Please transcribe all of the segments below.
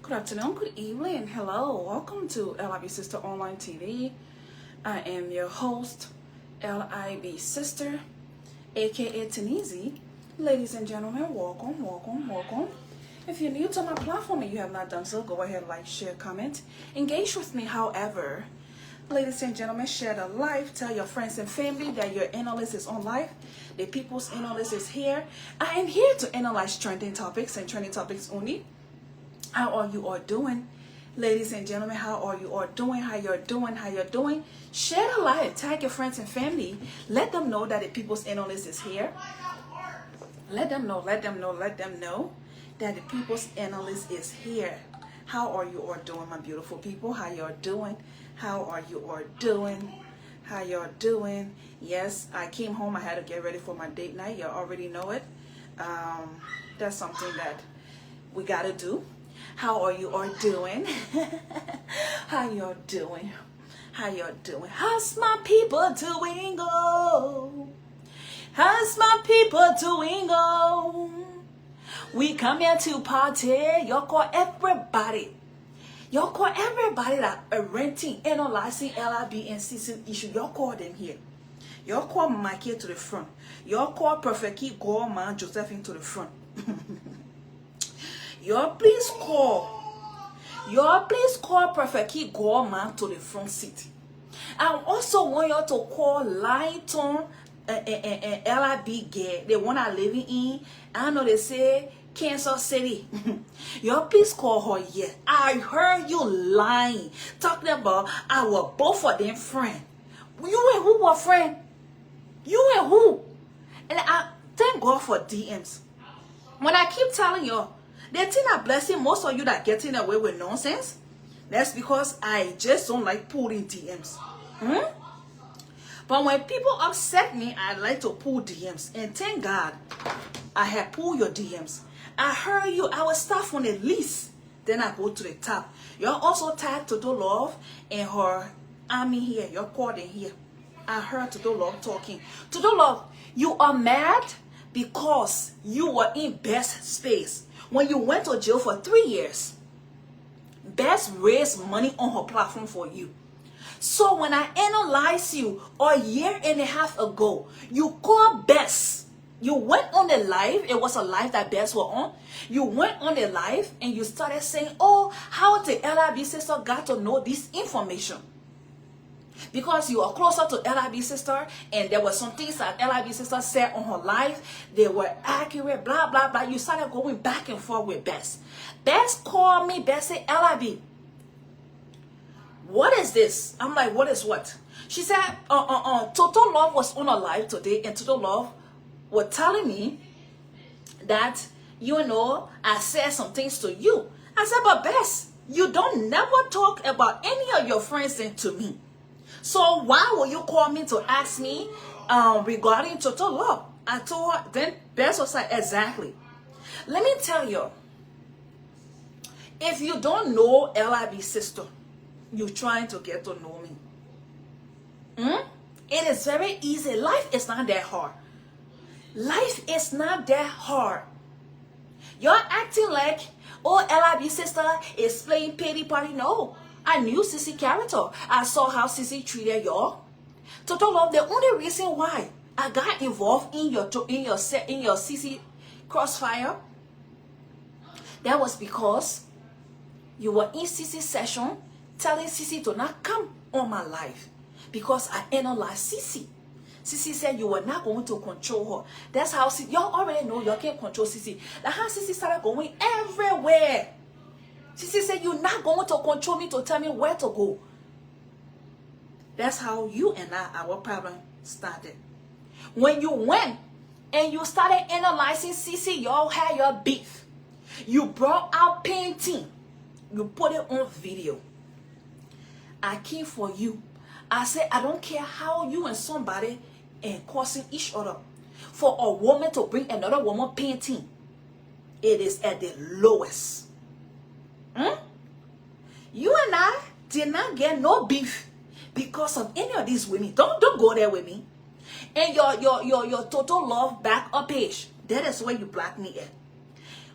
Good afternoon, good evening, hello, welcome to LIB Sister Online TV. I am your host, LIB Sister, aka Tanizi. Ladies and gentlemen, welcome. If you're new to my platform and you have not done so, go ahead, like, share, comment, engage with me. However, ladies and gentlemen, share the live, tell your friends and family that your analyst is on live. The people's analyst is here. I am here to analyze trending topics and trending topics only. How are you all doing? Ladies and gentlemen, how are you all doing? How you're doing? Share the live, tag your friends and family. Let them know that the people's analyst is here. Let them know that the people's analyst is here. How are you all doing, my beautiful people? How you're doing? How are you all doing? How you're doing? Yes, I came home. I had to get ready for my date night. You already know it. That's something that we got to do. How are you all doing? How you're doing? How you're doing? How's my people doing? Oh, how's my people doing? Oh, we come here to party. Y'all call everybody. Y'all call everybody that are renting, analyzing LIB and Cece issue. Y'all call them here. Y'all call Mikey to the front. Y'all call Perfect Key Gorman Josephine to the front. Y'all please call Perfect Key Gorman to the front seat. I also want y'all to call Lighton LIB Gay, the one I living in. I know they say Kansas City. Y'all please call her here. I heard you lying, talking about our both of them friend. You and who were friend? You and who? And I thank God for DMs. When I keep telling y'all, the thing I'm blessing most of you that getting away with nonsense, that's because I just don't like pulling DMs. But when people upset me, I like to pull DMs. And thank God, I have pulled your DMs. I heard you, I will start from the least, then I go to the top. Y'all also tagged Toto Love and her army here. Y'all called in here. I heard Toto Love talking. Toto Love, you are mad because you were in Best space. When you went to jail for 3 years, Best raised money on her platform for you. So when I analyze you a year and a half ago, you called Best. You went on the live. It was a live that Best were on. You went on the live and you started saying, oh, how the LIB sister got to know this information. Because you are closer to LIB sister and there were some things that LIB sister said on her life. They were accurate, blah, blah, blah. You started going back and forth with Best. Best called me. Best said, LIB, what is this? I'm like, what is what? She said, Total Love was on a live today and Total Love was telling me that, you know, I said some things to you. I said, but Best, you don't never talk about any of your friends to me. So why will you call me to ask me regarding Total Love? I told her, then Best was like, exactly. Let me tell you, if you don't know LIB sister, you're trying to get to know me. It is very easy. Life is not that hard. Life is not that hard. You're acting like, oh, LIB sister is playing pity party. No. I knew Cece character. I saw how Cece treated y'all. Total Love, the only reason why I got involved in your Cece crossfire, that was because you were in Cece's session telling Cece to not come on my life because I analyzed Cece. Cece said you were not going to control her. That's how y'all already know y'all can't control Cece. That's how Cece started going everywhere. Cece said, you're not going to control me to tell me where to go. That's how you and our problem started. When you went and you started analyzing Cece, y'all had your beef. You brought out painting. You put it on video. I came for you. I said, I don't care how you and somebody and causing each other. For a woman to bring another woman painting, it is at the lowest. You and I did not get no beef because of any of these women. Don't go there with me. And your Total Love backup page, that is where you block me at.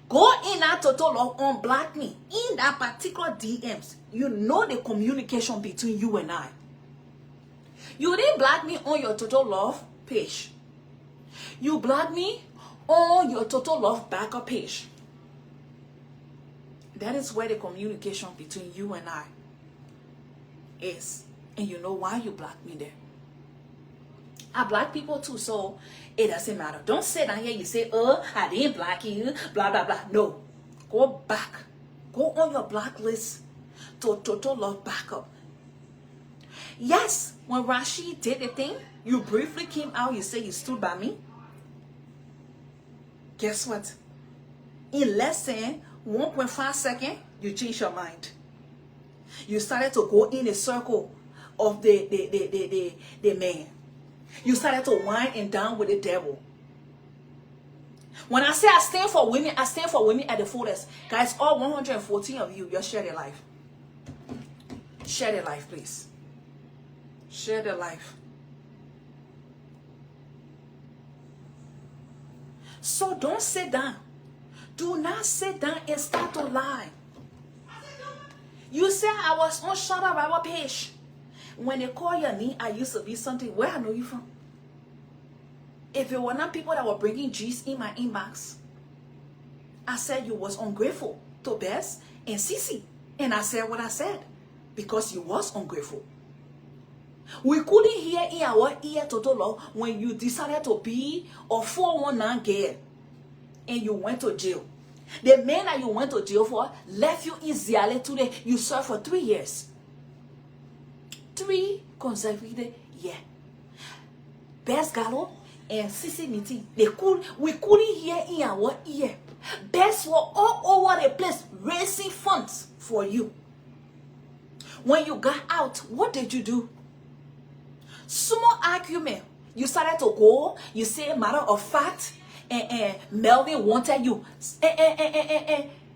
Go in that total love, unblock me. In that particular DMs, you know the communication between you and I. You didn't block me on your total love page. You blocked me on your total love backup page. That is where the communication between you and I is. And you know why you blocked me there. I block people too, so it doesn't matter. Don't sit down here, you say, oh, I didn't block you, blah, blah, blah. No. Go back. Go on your block list to total love backup. Yes, when Rashi did the thing, you briefly came out, you say you stood by me. Guess what? In less than 1.5 seconds, you changed your mind. You started to go in a circle of the man. You started to whine and down with the devil. When I say I stand for women at the fullest. Guys, all 114 of you, share their life. Share their life, please. Share their life. So don't sit down. Do not sit down and start to lie. You said I was on Shut Up Our page. When they call your name, I used to be something. Where I know you from? If it were not people that were bringing G's in my inbox, I said you was ungrateful to Bess and Cece. And I said what I said. Because you was ungrateful. We couldn't hear in our ear total love when you decided to be a 419 girl. And you went to jail. The man that you went to jail for left you in Ziale today. You served for 3 years. 3 consecutive years. Best Gallo and Cece meeting. We couldn't hear in our ear. Best were all over the place raising funds for you. When you got out, what did you do? Small argument. You started to go. You say matter of fact. Melvin wanted you.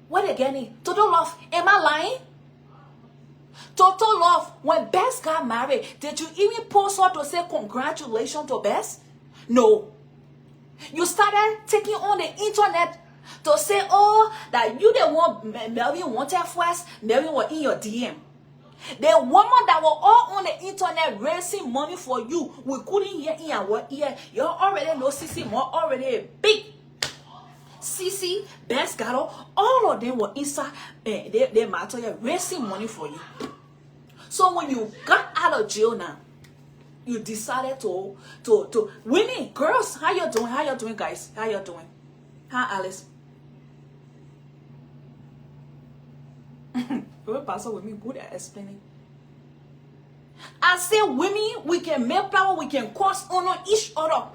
What again? Total love. Am I lying? Total love. When Bess got married, did you even post her to say congratulations to Bess? No. You started taking on the internet to say, oh, that you the one Melvin wanted first. Melvin was in your DM. The woman that were all on the internet raising money for you, we couldn't hear in our ear. You already know Cece more already big. Cece, Best Gado, all of them were inside they matter raising money for you. So when you got out of jail now, you decided to women, girls, how you doing? How you doing, guys? How you doing? Hi, Alice. Pastor with me good at explaining. I say women, we can make power, we can cause honor each other.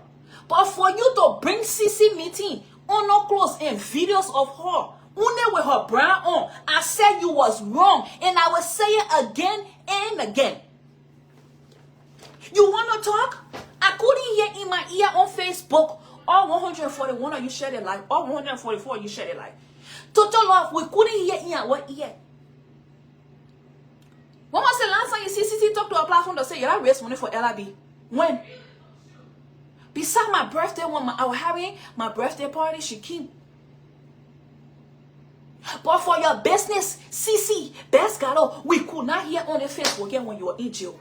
But for you to bring Cece meeting, honor clothes and videos of her, only with her bra on, I said you was wrong. And I will say it again and again. You want to talk? I couldn't hear in my ear on Facebook. All 141 of you share their life. All 144 of you share their life. Total love, we couldn't hear in our ear. When was the last time you see Cece talk to a platform to say, you raise money for LIB? When? Beside my birthday, when I was having my birthday party, she came. But for your business, Cece, Best Galo, we could not hear on the Facebook again when you were in jail.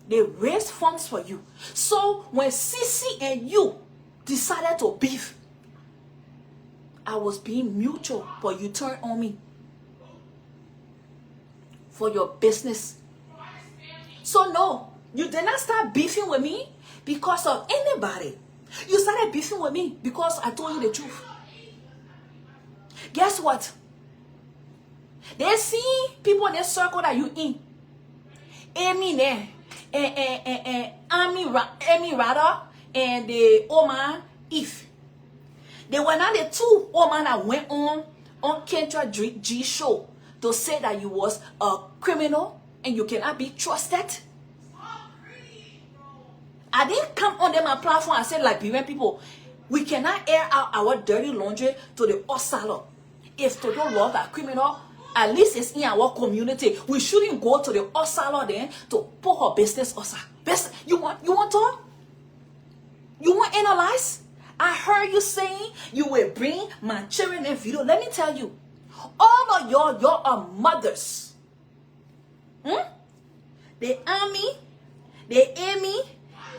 They raised funds for you. So when Cece and you decided to beef, I was being mutual, but you turned on me. For your business. So no, you did not start beefing with me because of anybody. You started beefing with me because I told you the truth. Guess what? They see people in the circle that you in. Amy there, Amy Rada, and the Oman If. They were not the two Oman that went on Kendra G show to say that you was a criminal and you cannot be trusted. I didn't come on them and platform and say like Liberian people, we cannot air out our dirty laundry to the Osalo. If to don't love that criminal, at least it's in our community. We shouldn't go to the Osalo then to put her business Osa. You want talk? You want analyze? I heard you saying you will bring my children in video. Let me tell you, all of y'all are mothers. The Army, the Amy,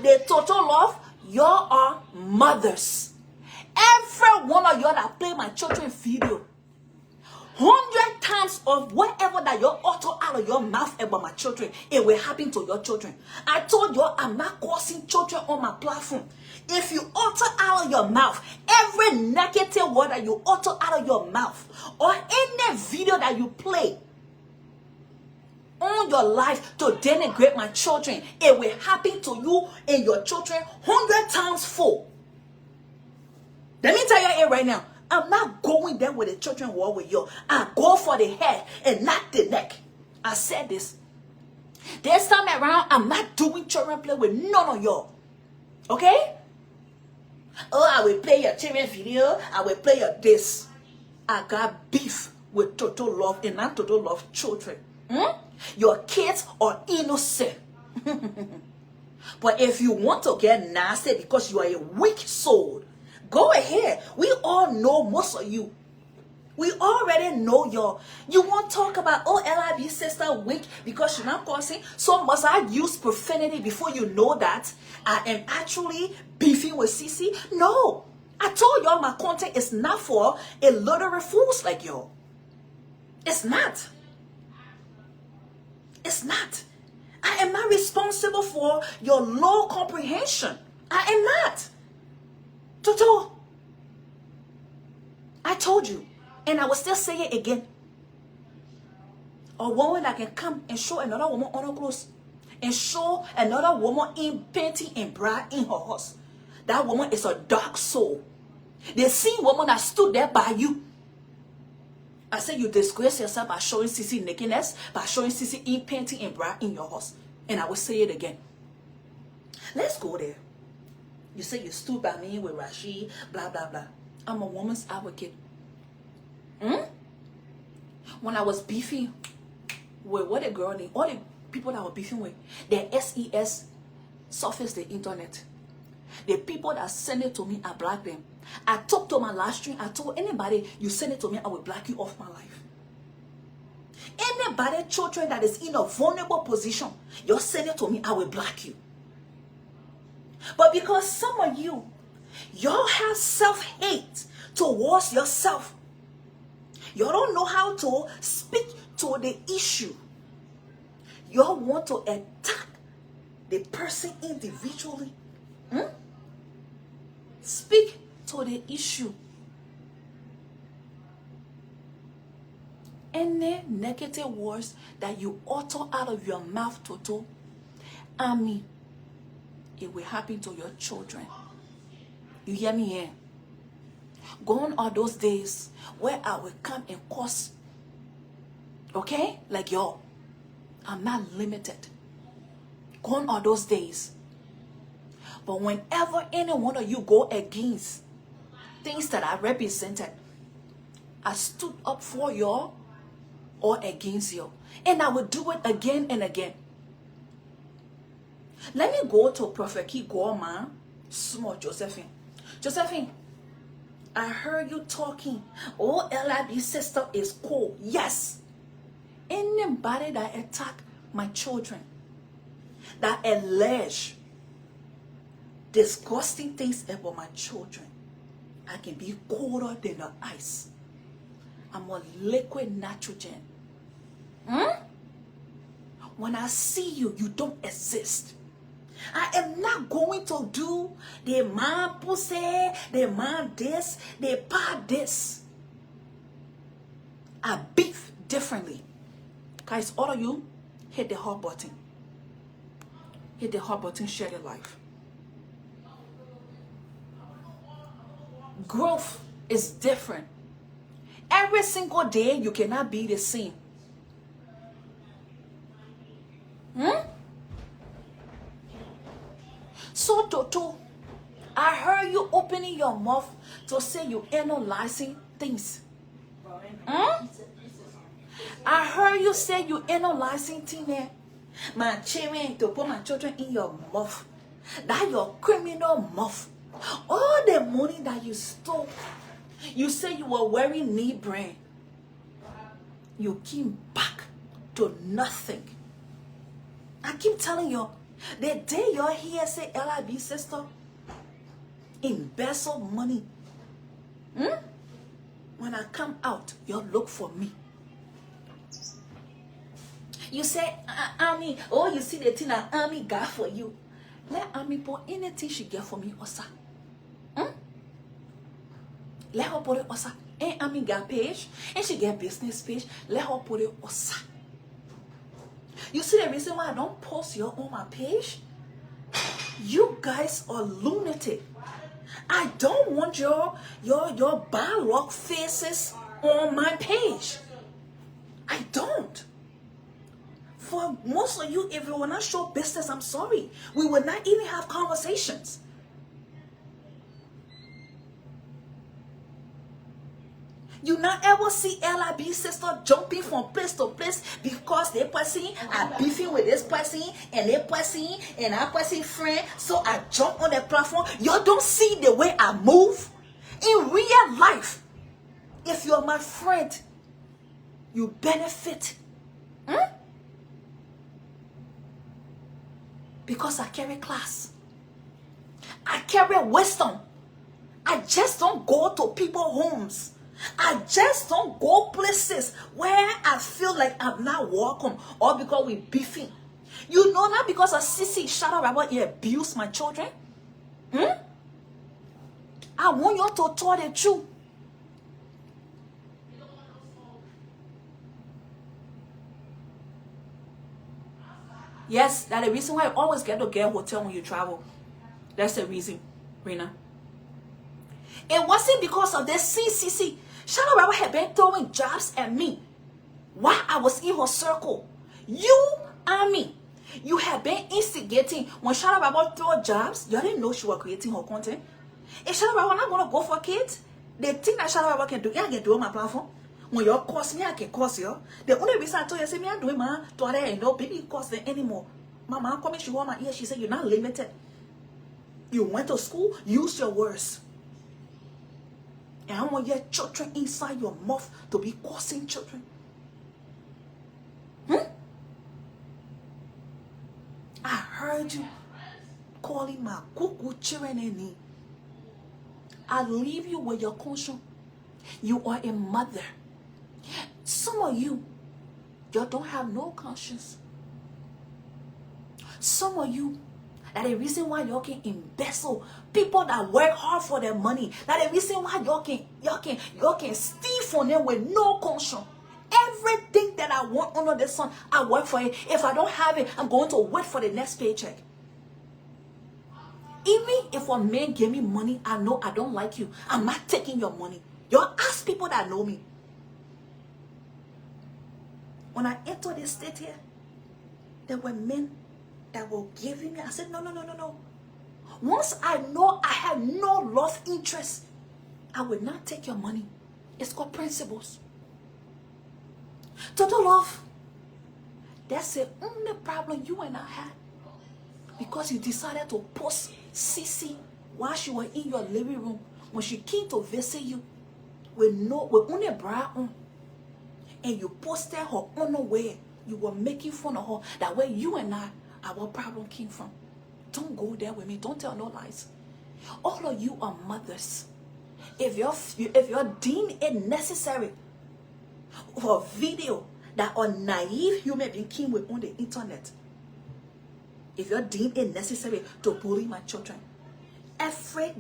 the Total Love, y'all are mothers. Every one of y'all that play my children video, 100 times of whatever that you utter out of your mouth about my children, it will happen to your children. I told you I'm not causing children on my platform. If you utter out of your mouth, every negative word that you utter out of your mouth, or any video that you play on your life to denigrate my children, it will happen to you and your children 100 times full. Let me tell you it right now. I'm not going there with the children war with you. I go for the head and not the neck. I said this. This time around, I'm not doing children play with none of y'all. Okay? Oh, I will play your children video. I will play your this. I got beef with Total Love and not Total Love children. Your kids are innocent. But if you want to get nasty because you are a weak soul, go ahead. We all know most of you. We already know y'all. You won't talk about, oh, LIB sister weak because she's not cursing. So must I use profanity before you know that I am actually beefing with Cece? No. I told y'all my content is not for illiterate fools like y'all. It's not. It's not. I am not responsible for your low comprehension. I am not. Toto, I told you, and I will still say it again. A woman that can come and show another woman on her clothes, and show another woman in panty and bra in her house, that woman is a dark soul. The same woman that stood there by you. I said you disgrace yourself by showing Cece nakedness, by showing Cece in panty and bra in your house. And I will say it again. Let's go there. You say you stood by me with Rashid, blah, blah, blah. I'm a woman's advocate. When I was beefing with what a girl named, all the people that I was beefing with, the SES surfaced the internet. The people that send it to me, I block them. I talked to my last stream. I told anybody, you send it to me, I will block you off my life. Anybody, children that is in a vulnerable position, you send it to me, I will block you. But because some of you, y'all have self-hate towards yourself. You don't know how to speak to the issue. Y'all want to attack the person individually. Speak to the issue. Any negative words that you utter out of your mouth, Toto, it will happen to your children. You hear me here? Gone are those days where I will come and curse. Okay? Like y'all. I'm not limited. Gone are those days. But whenever any one of you go against things that I represented, I stood up for y'all or against you. And I will do it again and again. Let me go to Prophet Key Gorman, small Josephine. Josephine, I heard you talking. Oh, LIB sister is cool. Yes. Anybody that attack my children, that allege disgusting things about my children, I can be colder than the ice. I'm a liquid nitrogen. When I see you, you don't exist. I am not going to do the man pussy, the man this, the part this. I beef differently. Guys, all of you, hit the heart button. Hit the heart button, share your life. Growth is different. Every single day, you cannot be the same. So, Toto, I heard you opening your mouth to say you analyzing things. I heard you say you analyzing things. My children, to put my children in your mouth. That your criminal mouth. All the money that you stole, you say you were wearing knee brand, you came back to nothing. I keep telling you, the day you're here, say, LIB sister, embezzle money. When I come out, you'll look for me. You say, Ami, oh, you see the thing that Ami got for you. Let Ami put anything she get for me, Osa. Let her put it, Osa. And Ami got page, and she get business page. Let her put it, Osa. You see the reason why I don't post your on my page? You guys are lunatic. I don't want your bad rock faces on my page. I don't. For most of you, if you will not show business, I'm sorry. We will not even have conversations. You not ever see LIB sister jumping from place to place because they person are beefing with this person and that person friend. So I jump on the platform. You don't see the way I move in real life. If you're my friend, you benefit. Because I carry class. I carry wisdom. I just don't go to people's homes. I just don't go places where I feel like I'm not welcome or because we beefing. You know, not because of Cece Shadow Rabbit, you abuse my children. I want you to tell the truth. Yes, that's the reason why you always get to get a hotel when you travel. That's the reason, Rena. It wasn't because of this CCC. Shadow Rabbit had been throwing jobs at me while I was in her circle. You and me. You have been instigating. When Shadow Rabbit threw jobs, you didn't know she was creating her content. If Shadow Rabbit not going to go for kids, the thing that Shadow Rabbit can do, I can do on my platform. When you cost me, I can cost you. The only reason I told you, say, me, I'm doing my daughter, no baby cost them anymore. My mom come in, she want my ear, she said, you're not limited. You went to school, use your words. And I want your children inside your mouth to be causing children. I heard you calling my cuckoo children in me. I leave you with your conscience. You are a mother. Some of you don't have no conscience. Some of you, that the reason why y'all can embezzle people that work hard for their money. That the reason why y'all can steal from them with no conscience. Everything that I want under the sun, I work for it. If I don't have it, I'm going to wait for the next paycheck. Even if a man gave me money, I know I don't like you. I'm not taking your money. Y'all ask people that know me. When I entered this state here, there were men that were giving me. I said, no. Once I know I have no love interest, I will not take your money. It's called principles. Total love. That's the only problem you and I had. Because you decided to post Cece while she was in your living room. When she came to visit you, with only a bra on. And you posted her unaware. You were making fun of her. That way you and I, our problem came from. Don't go there with me. Don't tell no lies. All of you are mothers. If you're deemed it necessary for video that are naive human being came with on the internet, if you're deemed it necessary to bully my children, every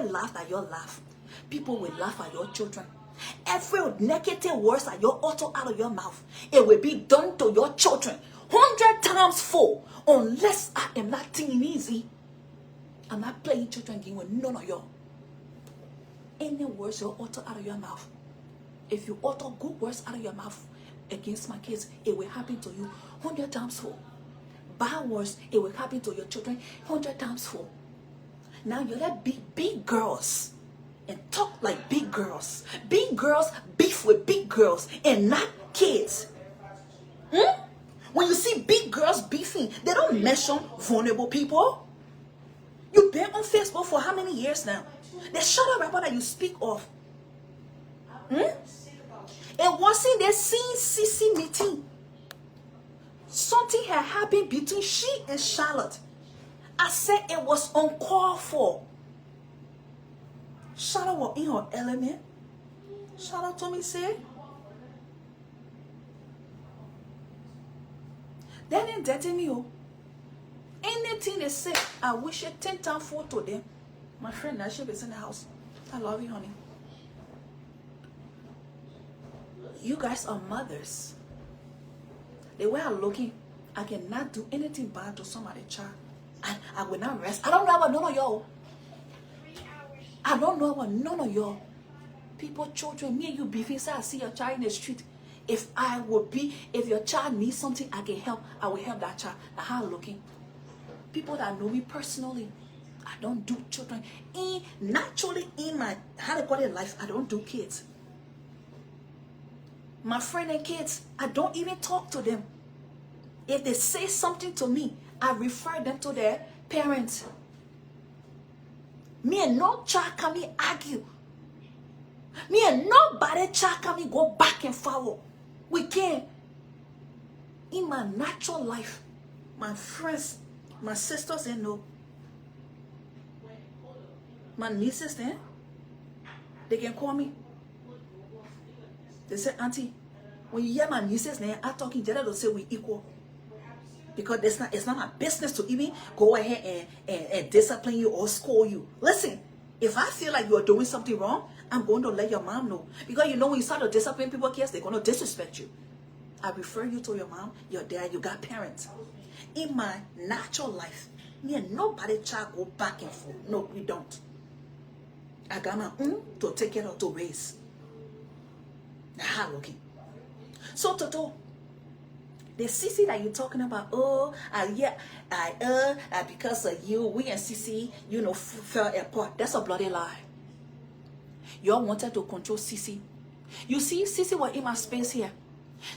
laugh that you laugh, people will laugh at your children. Every negative words that you utter out of your mouth, it will be done to your children 100 times full. Unless I am not taking easy, I'm not playing children game with none of y'all. Any words you utter out of your mouth, if you utter good words out of your mouth against my kids, it will happen to you 100 times full. Bad words, it will happen to your children 100 times full. Now you let big girls and talk like big girls. Big girls beef with big girls and not kids. When you see big girls beefing, they don't mention vulnerable people. You been on Facebook for how many years now? The shadow rapper that you speak of. It wasn't the same Cece meeting. Something had happened between she and Charlotte. I said it was uncalled for. Charlotte was in her element. Charlotte told me, say, they didn't dirty me. Oh. Anything they say, I wish it 10 times four to them. My friend, that ship is in the house. I love you, honey. You guys are mothers. The way I'm looking, I cannot do anything bad to somebody's child. I will not rest. I don't know about none of y'all. I don't know about none of y'all. People, children, me and you beefing, say I see your child in the street. If your child needs something I can help, I will help that child. Now how I'm looking. People that know me personally, I don't do children. Naturally in my, how they call it, life, I don't do kids. My friend and kids, I don't even talk to them. If they say something to me, I refer them to their parents. Me and no child can me argue. Me and nobody child can me go back and forward. We can't. In my natural life, my friends, my sisters, they know. My nieces, they can call me. They say, Auntie, when you hear my nieces name, I'm talking, they'll say we equal. Because it's not my business to even go ahead and discipline you or scold you. Listen, if I feel like you're doing something wrong, I'm going to let your mom know. Because you know when you start to discipline people, kids, they're going to disrespect you. I refer you to your mom, your dad, you got parents. In my natural life, me and nobody child go back and forth. No, we don't. I got my own to take care of, to raise. Now, how looking? So, Toto, the Cece that you're talking about, because of you, we and Cece, fell apart. That's a bloody lie. Y'all wanted to control Cece. You see, Cece was in my space here.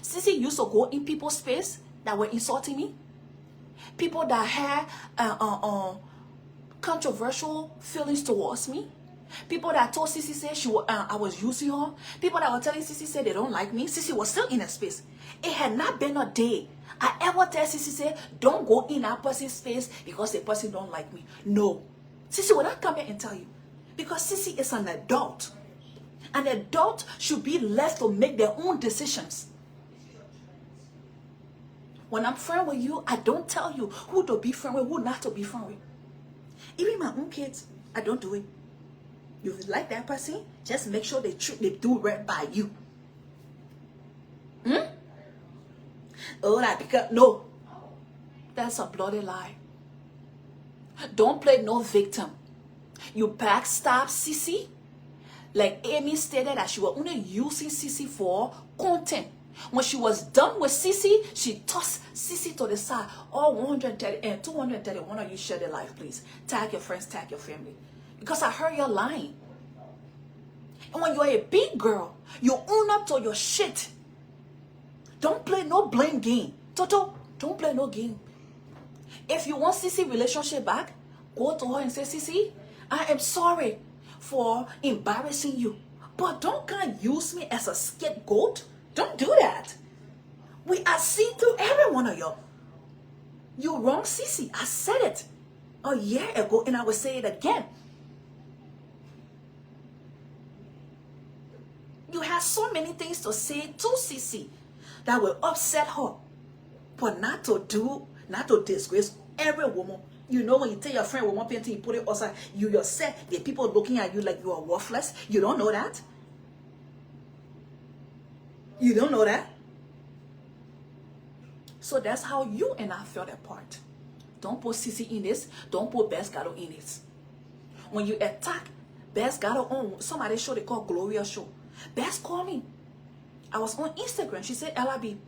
Cece used to go in people's space that were insulting me. People that had controversial feelings towards me. People that told Cece say I was using her. People that were telling Cece say they don't like me. Cece was still in a space. It had not been a day I ever tell Cece say don't go in that person's space because the person don't like me. No. Cece will not come here and tell you. Because Cece is an adult. An adult should be left to make their own decisions. When I'm friend with you, I don't tell you who to be friend with, who not to be friend with. Even my own kids, I don't do it. You like that person, just make sure they do right by you. Oh, that because no. That's a bloody lie. Don't play no victim. You backstab Cece. Like Amy stated that she was only using Cece for content. When she was done with Cece, she tossed Cece to the side. All 130 and 231 of you share their life, please. Tag your friends, tag your family. Because I heard you're lying. And when you're a big girl, you own up to your shit. Don't play no blame game. Toto, don't play no game. If you want Cece relationship back, go to her and say, Cece, I am sorry for embarrassing you. But don't kind of use me as a scapegoat. Don't do that. We are seeing through every one of y'all. You wrong, Cece. I said it a year ago and I will say it again. You have so many things to say to Cece that will upset her. But not to disgrace every woman. You know when you tell your friend one painting, you put it outside, you yourself, the people looking at you like you are worthless. You don't know that? You don't know that? So that's how you and I felt apart. Don't put Cece in this. Don't put Best Gato in this. When you attack Best Gato on somebody's show they call Gloria Show, Best called me. I was on Instagram. She said, LIB,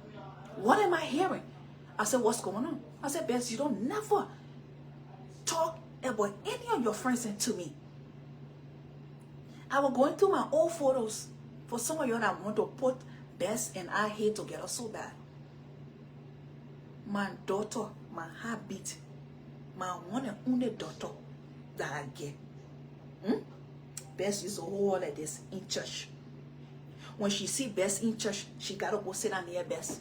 what am I hearing? I said, what's going on? I said, Best, you don't never talk about any of your friends to me. I was going through my old photos for some of you that want to put Best and I here together so bad. My daughter, my heartbeat, my one and only daughter, that I get. Best used to hold like this in church. When she see Best in church, she gotta go sit down near Best.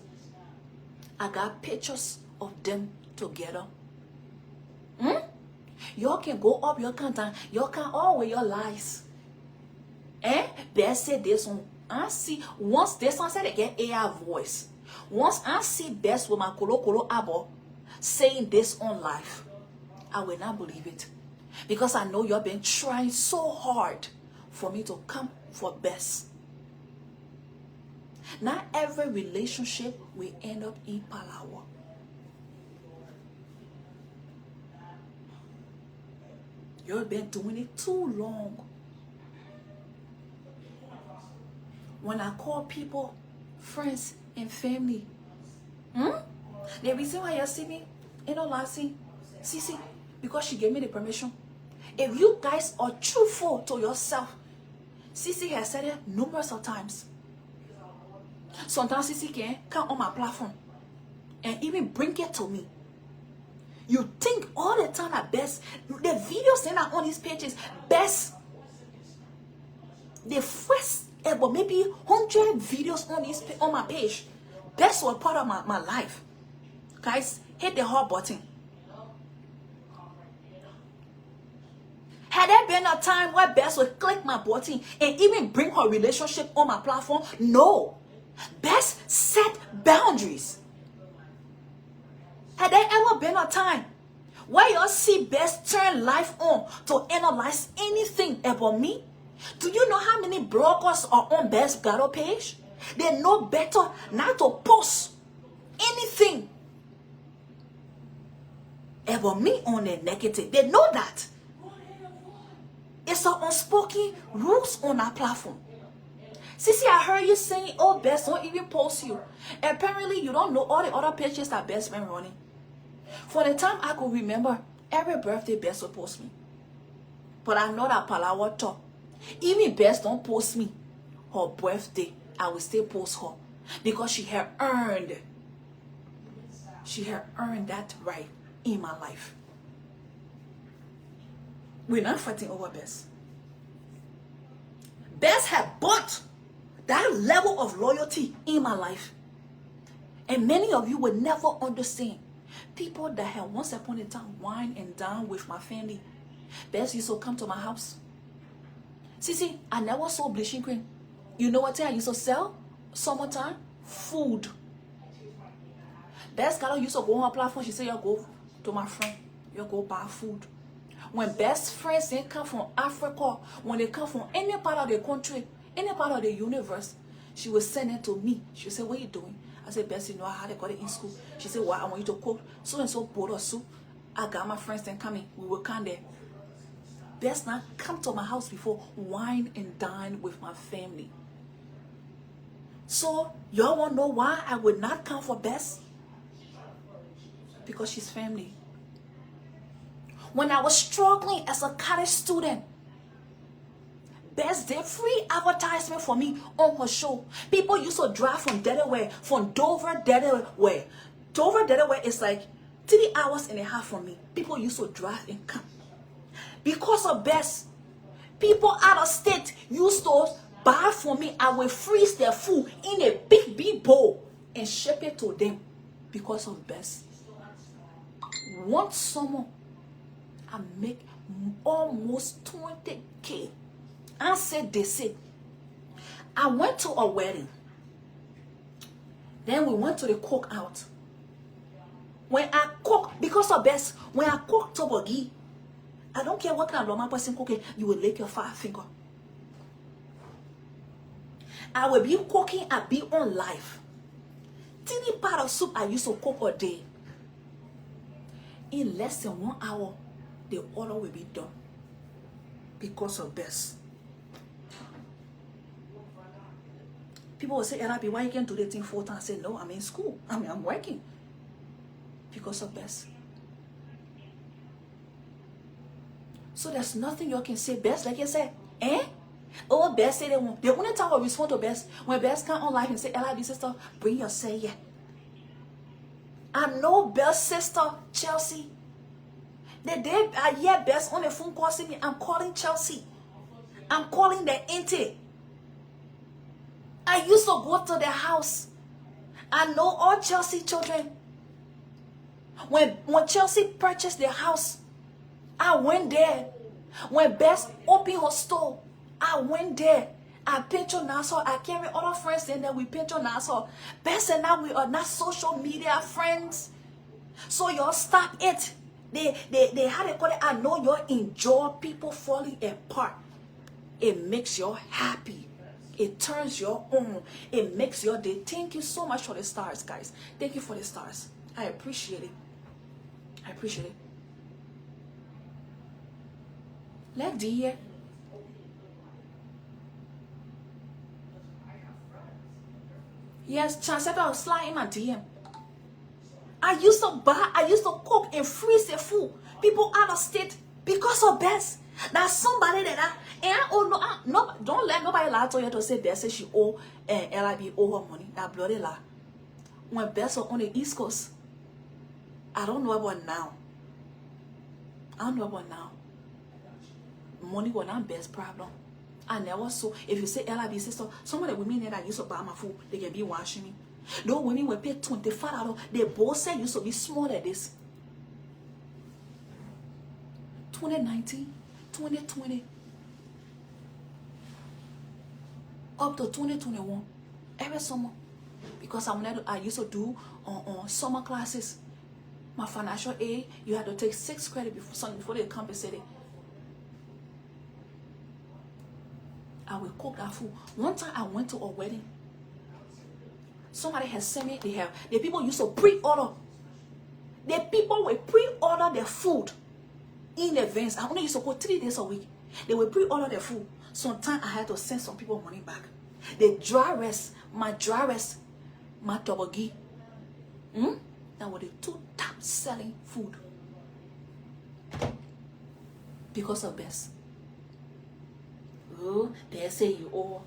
I got pictures of them together. Y'all can go up, y'all can down, y'all can always your lies. Best say this one. I see once this one said they get AI voice. Once I see Best with my kolo abo saying this on live, I will not believe it. Because I know you've been trying so hard for me to come for Best. Not every relationship will end up in palawa. You've been doing it too long. When I call people, friends, and family, the reason why you see me, last thing, Cece, because she gave me the permission. If you guys are truthful to yourself, Cece has said it numerous of times. Sometimes Cece can come on my platform and even bring it to me. You think all the time at Best, the videos that are on these pages, Best, the first ever maybe 100 videos on my page, Best was part of my life. Guys, hit the heart button. Had there been a time where Best would click my button and even bring her relationship on my platform? No. Best set boundaries. Had there ever been a time where you see Best turn life on to analyze anything about me? Do you know how many bloggers are on Best Ghetto page? They know better not to post anything about me on the negative. They know that. It's an unspoken rules on our platform. Cece, I heard you saying, oh, Best don't even post you. Apparently, you don't know all the other pages that Best been running. For the time I could remember, every birthday Best would post me. But I know that Palawa talk. Even Best don't post me her birthday, I will still post her. Because she had earned that right in my life. We're not fighting over Best. Best had bought that level of loyalty in my life. And many of you would never understand. People that had once upon a time wine and dine with my family. Best used to come to my house. See, I never sold bleaching cream. You know what I used to sell? Summertime? Food. Best girl used to go on her platform. She said, you go to my friend. You go buy food. When Best friends, they come from Africa, when they come from any part of the country, any part of the universe, she will send it to me. She will say, what are you doing? I said, Best, you know how they got it in school. She said, well, I want you to cook so-and-so bowl of soup. I got my friends then coming. We will come there. Best not come to my house before, wine and dine with my family. So, y'all want to know why I would not come for Best? Because she's family. When I was struggling as a college student, Best did free advertisement for me on her show. People used to drive from Delaware, from Dover, Delaware. Dover, Delaware is like 3 hours and a half from me. People used to drive and come. Because of Best, people out of state used to buy for me. I will freeze their food in a big bowl and ship it to them because of Best. One summer, I make almost 20K. I said they said. I went to a wedding. Then we went to the cookout. When I cook, because of Best, when I cook tobogi, I don't care what kind of Loma person cooking, you will lick your 5 finger. I will be cooking, I be on live. Teeny part of soup I used to cook a day. In less than 1 hour, the order will be done. Because of Best. People will say, LRB, why you can't do the thing 4 times? I say, no, I'm in school. I'm working. Because of Best. So there's nothing you can say. Best, like you said, oh, Best say they won't. The only time I respond to Best, when Best come on live and say, LRB sister, bring your say yeah. I know Best sister, Chelsea. The day I hear Best on the phone calling me, I'm calling Chelsea. I'm calling the auntie. I used to go to their house. I know all Chelsea children. When Chelsea purchased their house, I went there. When Best opened her store, I went there. I patronized her. I carry other friends in there. We patronize her. Best and now we are not social media friends. So y'all stop it. They how they call it. I know y'all enjoy people falling apart. It makes you happy. It turns your own. It makes your day. Thank you so much for the stars, guys. Thank you for the stars. I appreciate it. I appreciate it. Let D here. Yes, Chancellor was slide in my DM. I used to cook and freeze the food. People out of state because of Best. That's somebody that no, don't let nobody lie to you to say Best say she owe LIB owe her money. That bloody lie. When Best was on the East Coast, I don't know about now. I don't know about now. Money was not Best problem. I never saw, if you say LIB sister, some of the women that used to buy my food, they can be washing me. Those women will pay $25. They both say used to be small like this. 2019, 2020, up to 2021, every summer. Because I used to do on summer classes. My financial aid, you had to take 6 credits before they compensated. I will cook that food. One time I went to a wedding. Somebody has sent me, the people used to pre-order. The people will pre-order their food in advance. I only used to go 3 days a week. They will pre-order their food. Sometimes I had to send some people money back. The my toboggi. That were the 2 top selling food. Because of Best. Oh, they say you owe.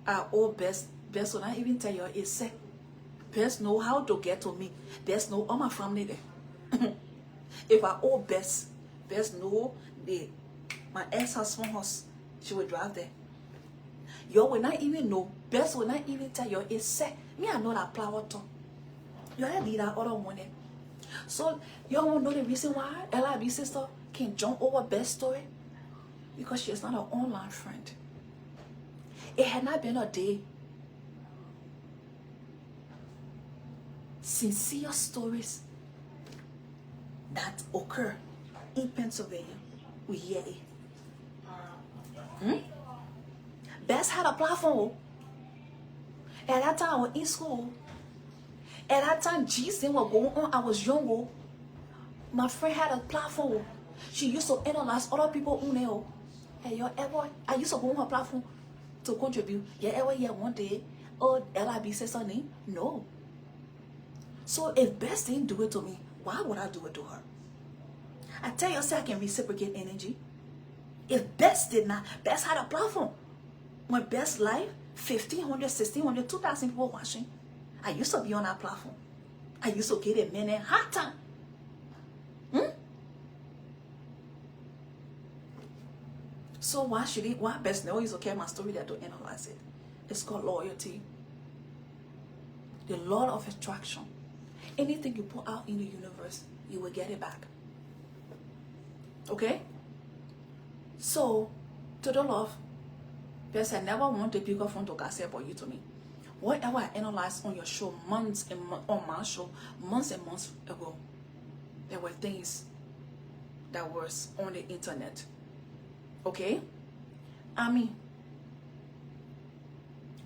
I owe Best. Best will not even tell you it's sick. Best know how to get to me. Best know all my family there. If I owe Best know my ex-husband house, she will drive there. You will not even know. Best will not even tell you it's sick. Me, I know that flower too. You already did that other one there. So you won't know the reason why LIB sister can jump over Best story. Because she is not an online friend. It had not been a day. Sincere stories that occur in Pennsylvania. We hear it. Best had a platform. At that time I was in school. At that time G-Sin was going on. I was young. My friend had a platform. She used to analyze other people on there. Hey, you ever? I used to go on her platform to contribute. You ever hear one day, oh, LIB says something? No. So if Best didn't do it to me, why would I do it to her? I tell you, say I can reciprocate energy. If Best did not, Best had a platform. When Best live, 1,500, 1,600, 2,000 people watching. I used to be on that platform. I used to get a minute hot time. So why Best never used to carry my story there to analyze it? It's called loyalty. The law of attraction. Anything you put out in the universe, you will get it back. Okay? So, to the love, Best, I never want to pick up phone to gossip about you to me. Whatever I analyzed on your show months and months ago, there were things that was on the internet. Okay? I mean,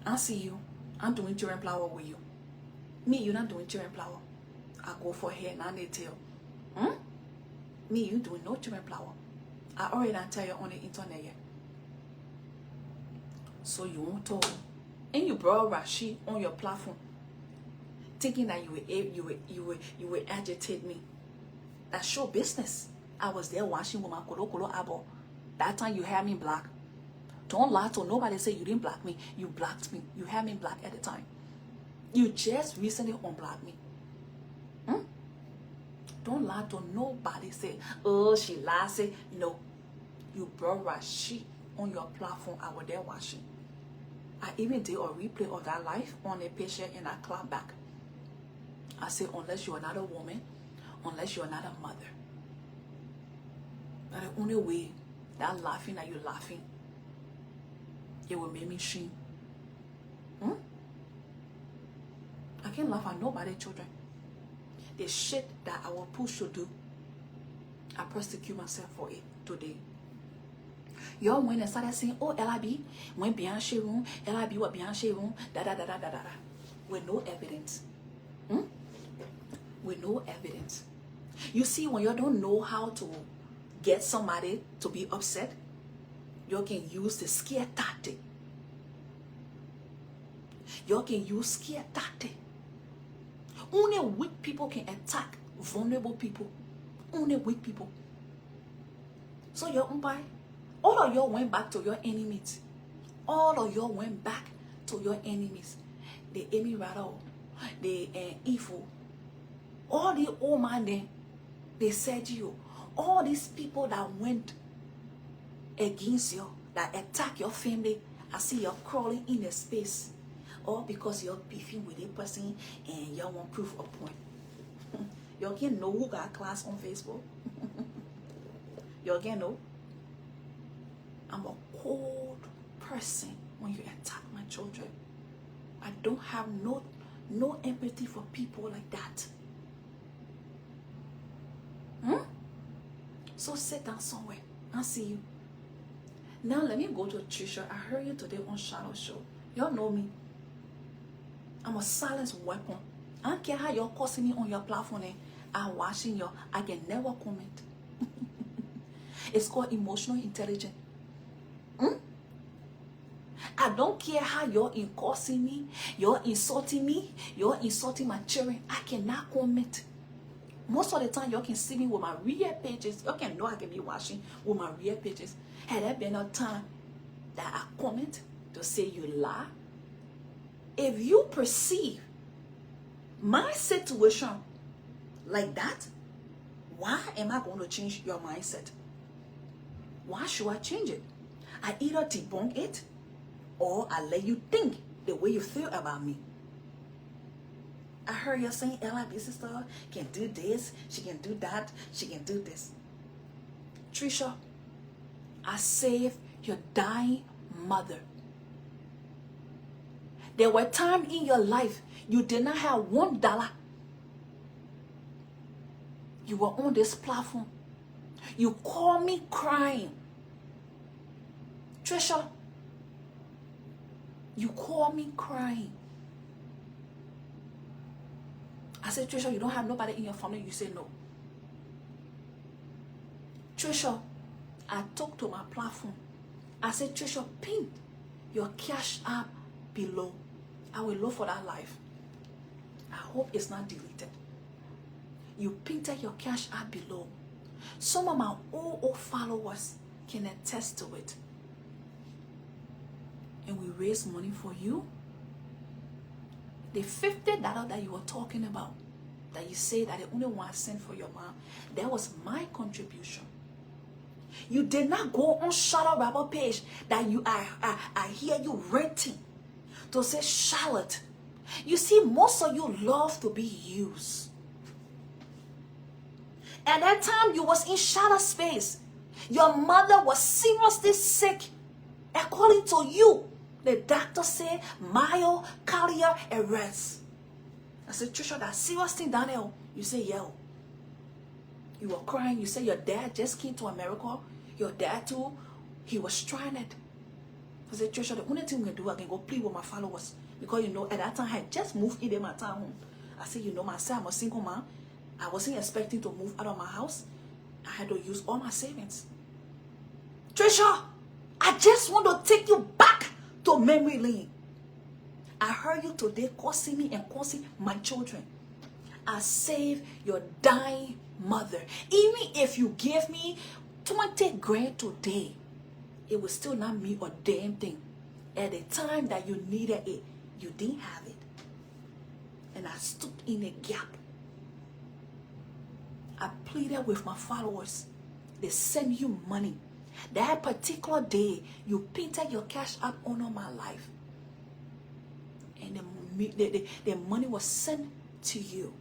I see you. I'm doing children flower with you. Me, you're not doing children flower. I go for hair, not they tail. Me, you doing no children flower. I already tell you on the internet yet. So you won't talk. And you brought Rashid on your platform, thinking that you will agitate me. That's show business. I was there watching with my Kolo Abo. That time you had me blocked. Don't lie to nobody. Say you didn't block me. You blocked me. You had me blocked at the time. You just recently unblocked me. Don't lie to nobody. Say, oh, she lied. Say, no. You brought Rashid on your platform. I was there watching. I even did a replay of that life on a patient and I clap back. I say, unless you're not a woman, unless you're not a mother. That's the only way that laughing that you're laughing, it will make me shame. I can't laugh at nobody's children. The shit that our push to do, I prosecute myself for it today. Y'all went and started saying, oh, LIB went behind she room, LIB was behind she room, da. With no evidence. With no evidence. You see, when you don't know how to get somebody to be upset, you can use the scare tactic. You can use scare tactic. Only weak people can attack vulnerable people. Only weak people. So your umpire, all of y'all went back to your enemies. All of y'all went back to your enemies. The Amy Rattle, the evil. All the old man, they said you. All these people that went against you, that attack your family, I see you're crawling in the space. All because you're beefing with a person and you want proof of point. You can know who got class on Facebook. You can know. I'm a cold person when you attack my children. I don't have no empathy for people like that. So sit down somewhere. I'll see you. Now let me go to Trisha. I heard you today on Shadow Show. Y'all know me. I'm a silence weapon. I don't care how you're cursing me on your platform and I'm watching you. I can never comment. It's called emotional intelligence. I don't care how you're cursing me, you're insulting me, you're insulting my children. I cannot comment. Most of the time, you can see me with my real pages. You can know I can be watching with my real pages. Had there been a time that I comment to say you lie? If you perceive my situation like that, why am I going to change your mindset? Why should I change it? I either debunk it or I let you think the way you feel about me. I heard you saying LIB sister can do this, she can do that, she can do this. Trisha, I saved your dying mother. There were times in your life you did not have $1. You were on this platform. You called me crying. Trisha, you called me crying. I said, Trisha, you don't have nobody in your family. You say no. Trisha, I talked to my platform. I said, Trisha, pin your cash app below. I will look for that life. I hope it's not deleted. You painted your cash app below. Some of my old followers can attest to it. And we raise money for you. The $50 that you were talking about, that you say that the only one I sent for your mom, that was my contribution. You did not go on Charlotte Rapper page that I hear you renting to say Charlotte. You see, most of you love to be used. At that time, you was in Charlotte space. Your mother was seriously sick. According to you, the doctor said myocardial arrest. I said, Trisha, that serious thing down there. You say, yeah. You were crying. You said your dad just came to America. Your dad too, he was stranded. I said, Trisha, the only thing we can do, I can go plead with my followers. Because, you know, at that time, I had just moved in my town home. I said, you know, myself, I'm a single man. I wasn't expecting to move out of my house. I had to use all my savings. Trisha, I just want to take you back to memory lane. I heard you today cursing me and cursing my children. I saved your dying mother. Even if you gave me 20 grand today, it would still not mean a damn thing. At the time that you needed it, you didn't have it. And I stood in a gap. I pleaded with my followers. They send you money. That particular day, you painted your cash app on my life. And the money was sent to you.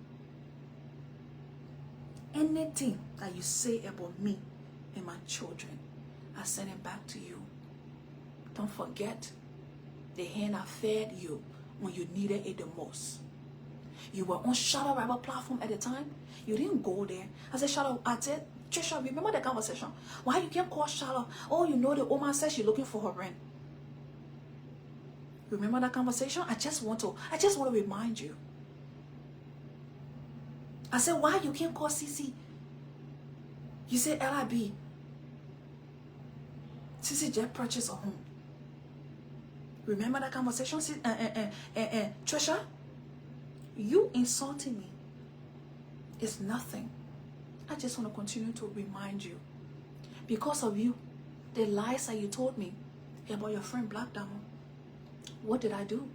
Anything that you say about me and my children, I send it back to you. Don't forget the hand I fed you when you needed it the most. You were on Shadow Rebel platform at the time. You didn't go there. I said, Shadow, I said, Trisha, remember the conversation? Why you can't call Shadow? Oh, you know the woman said she's looking for her rent. Remember that conversation? I just want to remind you. I said, why you can't call Cece? You said LIB. Cece just purchased a home. Remember that conversation? Trisha, you insulting me. It's nothing. I just want to continue to remind you. Because of you, the lies that you told me about your friend Black Diamond, what did I do?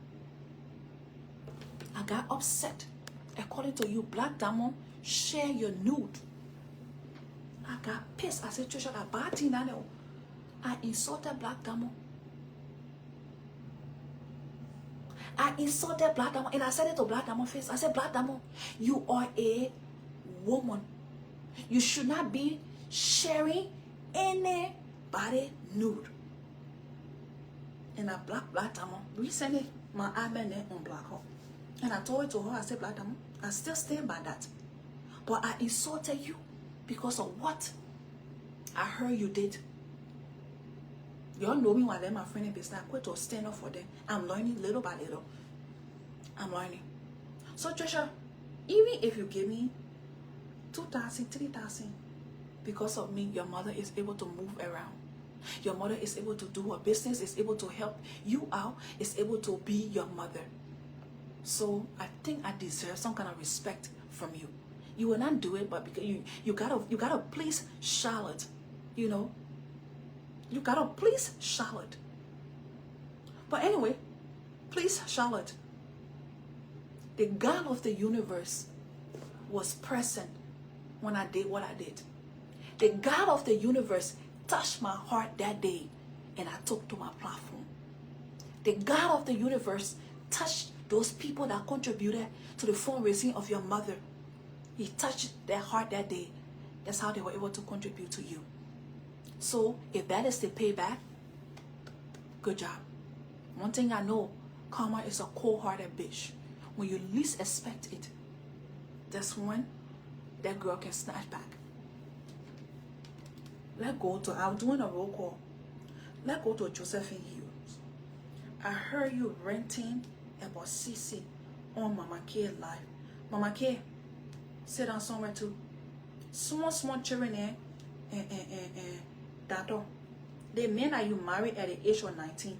I got upset. According to you, Black Diamond share your nude. I got pissed. I said, Trisha, that bad thing I know. I insulted Black Diamond. I insulted Black Diamond, and I said it to Black Diamond face. I said, Black Diamond, you are a woman. You should not be sharing anybody nude. And I blocked Black Diamond. Recently, my admin name on Black Hawk. And I told it to her, I said, Black Diamond, I still stand by that. But I insulted you because of what I heard you did. You all know me when they're my friend in business. I quit to stand up for them. I'm learning little by little. I'm learning. So, Trisha, even if you give me 2,000, 3,000, because of me, your mother is able to move around. Your mother is able to do her business, is able to help you out, is able to be your mother. So, I think I deserve some kind of respect from you. You will not do it, but because you gotta please Charlotte, you know. You gotta please Charlotte. But anyway, please Charlotte. The God of the universe was present when I did what I did. The God of the universe touched my heart that day, and I took to my platform. The God of the universe touched those people that contributed to the fundraising of your mother. He touched their heart that day. That's how they were able to contribute to you. So, if that is the payback, good job. One thing I know, karma is a cold-hearted bitch. When you least expect it, that's when that girl can snatch back. Let's go to, I'm doing a roll call. Let's go to Josephine Hughes. I heard you ranting about Cece on Mama K live. Mama K, sit down somewhere too. Small children there, and that all. The men that you married at the age of 19.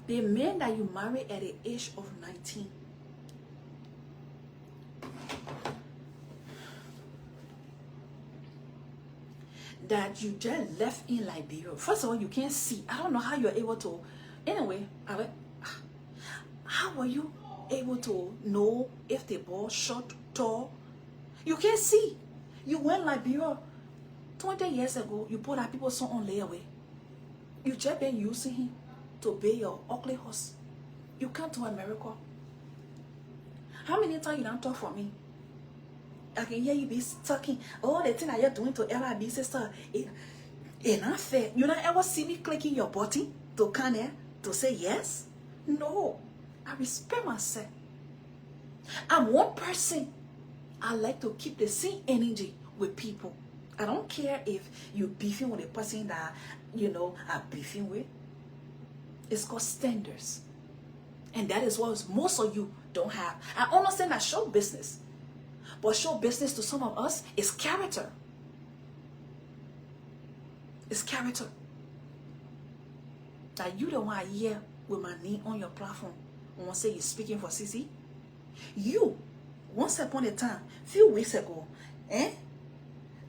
The men that you married at the age of 19. That you just left in Liberia. First of all, you can't see. I don't know how you're able to. Anyway, how were you able to know if the ball short, tall? You can't see. You went Liberia 20 years ago. You put our people son on layaway. You just been using him to pay your ugly horse. You come to America. How many times you don't talk for me? I can hear you be talking. Oh, the thing that you're doing to LIB sister, it's not fair. You don't ever see me clicking your button to come there to say yes? No. I respect myself. I'm one person. I like to keep the same energy with people. I don't care if you're beefing with a person that, you know, I'm beefing with. It's called standards. And that is what most of you don't have. I understand that show business. But show business to some of us is character. It's character. That you don't want to hear with my name on your platform when I say you're speaking for Cece. You, once upon a time, few weeks ago,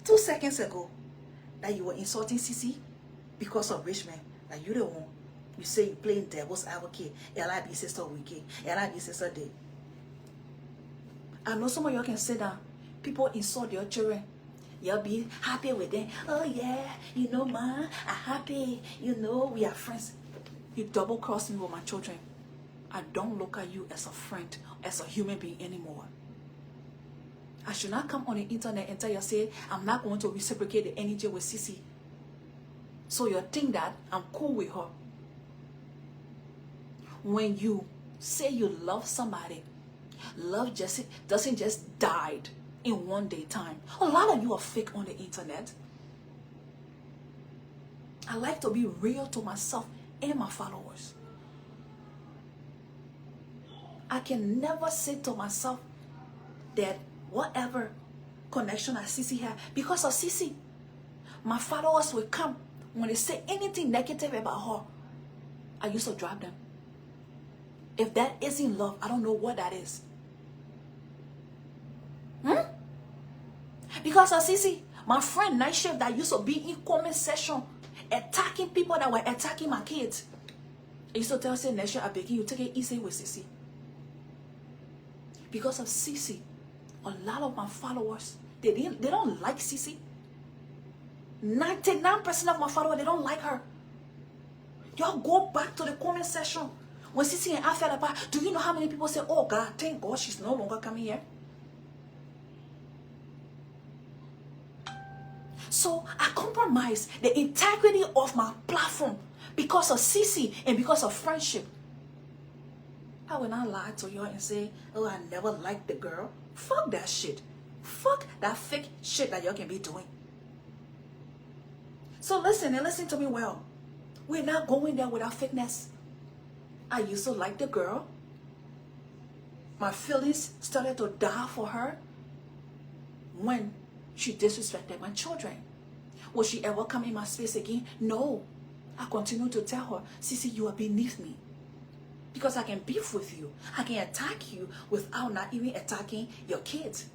2 seconds ago, that you were insulting Cece because of rich men. That you don't want. You say you're playing devil's advocate. LIB sister wicked. LIB sister dead. I know some of y'all can say that people insult your children. You'll be happy with them. Oh yeah, you know, ma, I'm happy. You know, we are friends. You double cross me with my children. I don't look at you as a friend, as a human being anymore. I should not come on the internet and tell you, say, I'm not going to reciprocate the energy with Cece. So you think that I'm cool with her. When you say you love somebody, love just doesn't just die in one day time. A lot of you are fake on the internet. I like to be real to myself and my followers. I can never say to myself that whatever connection that Cece had, because of Cece, my followers will come. When they say anything negative about her, I used to drop them. If that isn't love, I don't know what that is. Because of Cece, my friend Night Shift that used to be in comment section attacking people that were attacking my kids. I used to tell say, Night Shift, I beg you, take it easy with Cece. Because of Cece, a lot of my followers, they don't like Cece. 99% of my followers, they don't like her. Y'all go back to the comment section. When Cece and I fell apart, do you know how many people say, oh God, thank God she's no longer coming here? So I compromise the integrity of my platform because of Cece and because of friendship. I will not lie to you and say, oh, I never liked the girl. Fuck that shit. Fuck that fake shit that y'all can be doing. So listen and listen to me well. We're not going there without fakeness. I used to like the girl. My feelings started to die for her when she disrespected my children. Will she ever come in my space again? No. I continue to tell her, Cece, you are beneath me. Because I can beef with you. I can attack you without not even attacking your kids.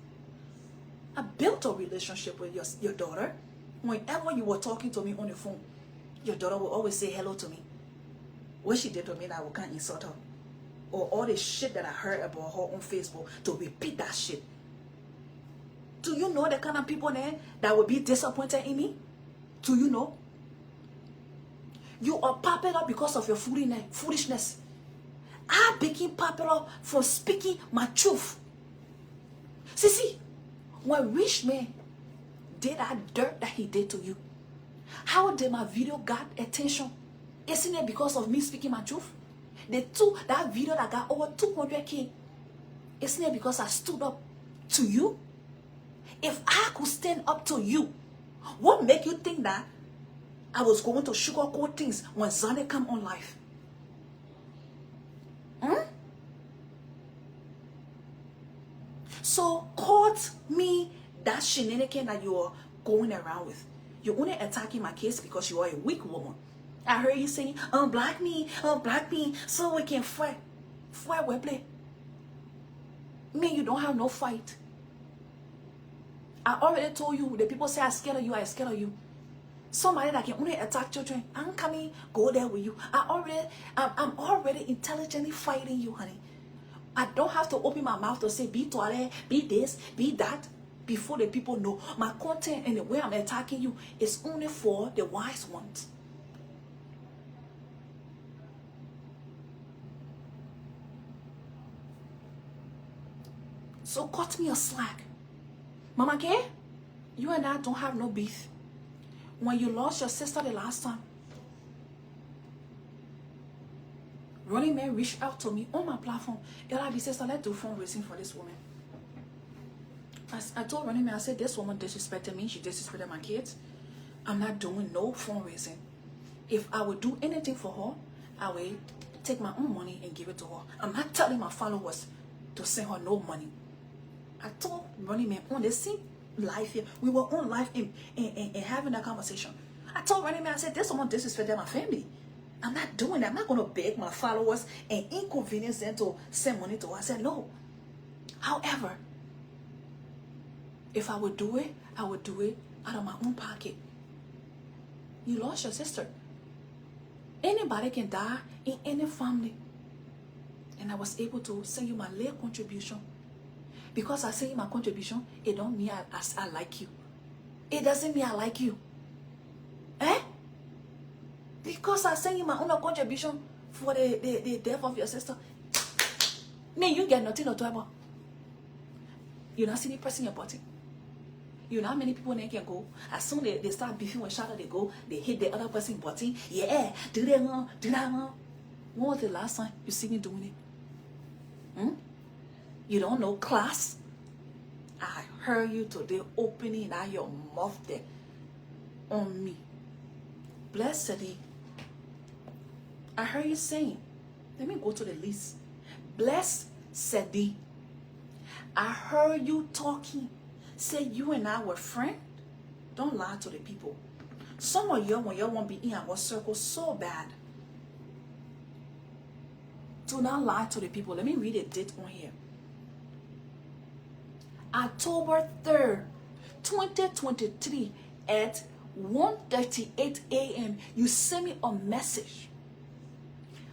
I built a relationship with your daughter. Whenever you were talking to me on the phone, your daughter will always say hello to me. What she did to me, I can't insult her. Or all the shit that I heard about her on Facebook, to repeat that shit. Do you know the kind of people there that will be disappointed in me? Do you know? You are popular because of your foolishness. I became popular for speaking my truth. See, when rich man did that dirt that he did to you, how did my video got attention? Isn't it because of me speaking my truth? That video that got over 200K, isn't it because I stood up to you? If I could stand up to you, what make you think that I was going to sugarcoat things when Zane come on live? So caught me that shenanigan that you're going around with. You're only attacking my case because you are a weak woman. I heard you saying, block me, so we can fight. Fight where play. Me, you don't have no fight. I already told you, the people say I'm scared of you, I'm scared of you. Somebody that can only attack children, I'm coming, go there with you. I'm already intelligently fighting you, honey. I don't have to open my mouth to say, be toilet, be this, be that, before the people know. My content and the way I'm attacking you is only for the wise ones. So cut me a slack. Mama K, you and I don't have no beef. When you lost your sister the last time, Running Man reached out to me on my platform. LIB sister, let's do fundraising for this woman. I told Running Man, I said, this woman disrespected me. She disrespected my kids. I'm not doing no fundraising. If I would do anything for her, I will take my own money and give it to her. I'm not telling my followers to send her no money. I told Running Man on the same live here. We were on live and having that conversation. I told Running Man, I said, this woman disrespected my family. I'm not doing that. I'm not going to beg my followers and inconvenience them to send money to her. I said, no. However, if I would do it, I would do it out of my own pocket. You lost your sister. Anybody can die in any family. And I was able to send you my little contribution. Because I send you my contribution, it don't mean I like you. It doesn't mean I like you. Eh? Because I send you my own contribution for the death of your sister, man, you get nothing to talk about. You not see me pressing your button. You know how many people they can go. As soon as they start beefing with each other, they go, they hit the other person button. Yeah, do that one, do that one. When was the last time you see me doing it? You don't know class? I heard you today opening out your mouth there on me. Blessed. I heard you saying, let me go to the list. Blessed. I heard you talking. Say you and I were friends. Don't lie to the people. Some of you, when you want to be in our circle so bad, do not lie to the people. Let me read a date on here. October 3rd, 2023 at 1:38 a.m. You send me a message.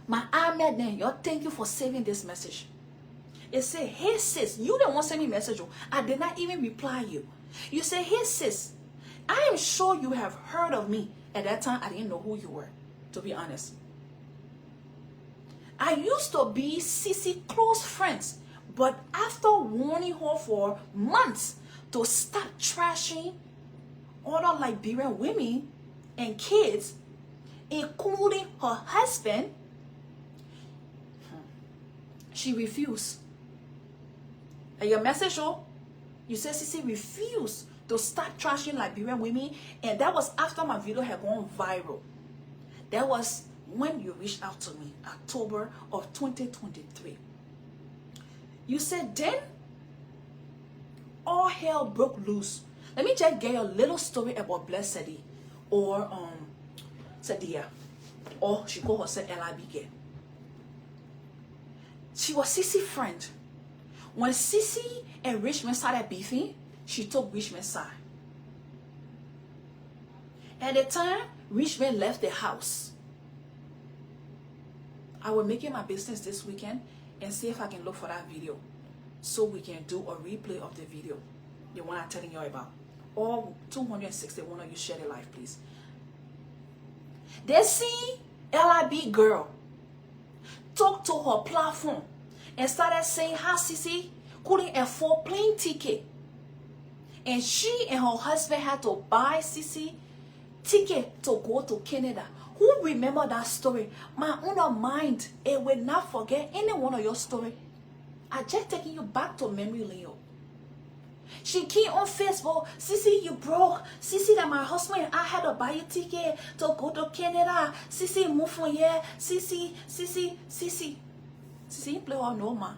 My Ahmed then, y'all thank you for saving this message. It said, hey sis, you don't want to send me a message. I did not even reply you. You say, hey sis, I am sure you have heard of me. At that time, I didn't know who you were, to be honest. I used to be Cece close friends, but after warning her for months to stop trashing other Liberian women and kids, including her husband, she refused. And your message, you said Cece refused to stop trashing Liberian women, and that was after my video had gone viral. That was when you reached out to me, October of 2023. You said then all hell broke loose. Let me just get you a little story about Blessed or Sadia, or she called herself LIB. She was Cece's friend. When Cece and Richmond started beefing, she took Richmond's side. At the time, Richmond left the house. I will make it my business this weekend and see if I can look for that video so we can do a replay of the video, the one I'm telling you about. All 261 of you share the live, please. They see LIB girl took to her platform and started saying how Cece couldn't afford plane ticket, and she and her husband had to buy Cece ticket to go to Canada. Who remember that story? My own mind, it will not forget any one of your story. I just taking you back to memory lane. She came on Facebook, Cece, you broke. Cece, that my husband and I had to buy a ticket to go to Canada. Cece, move from here. Cece. Cece, you play her no man.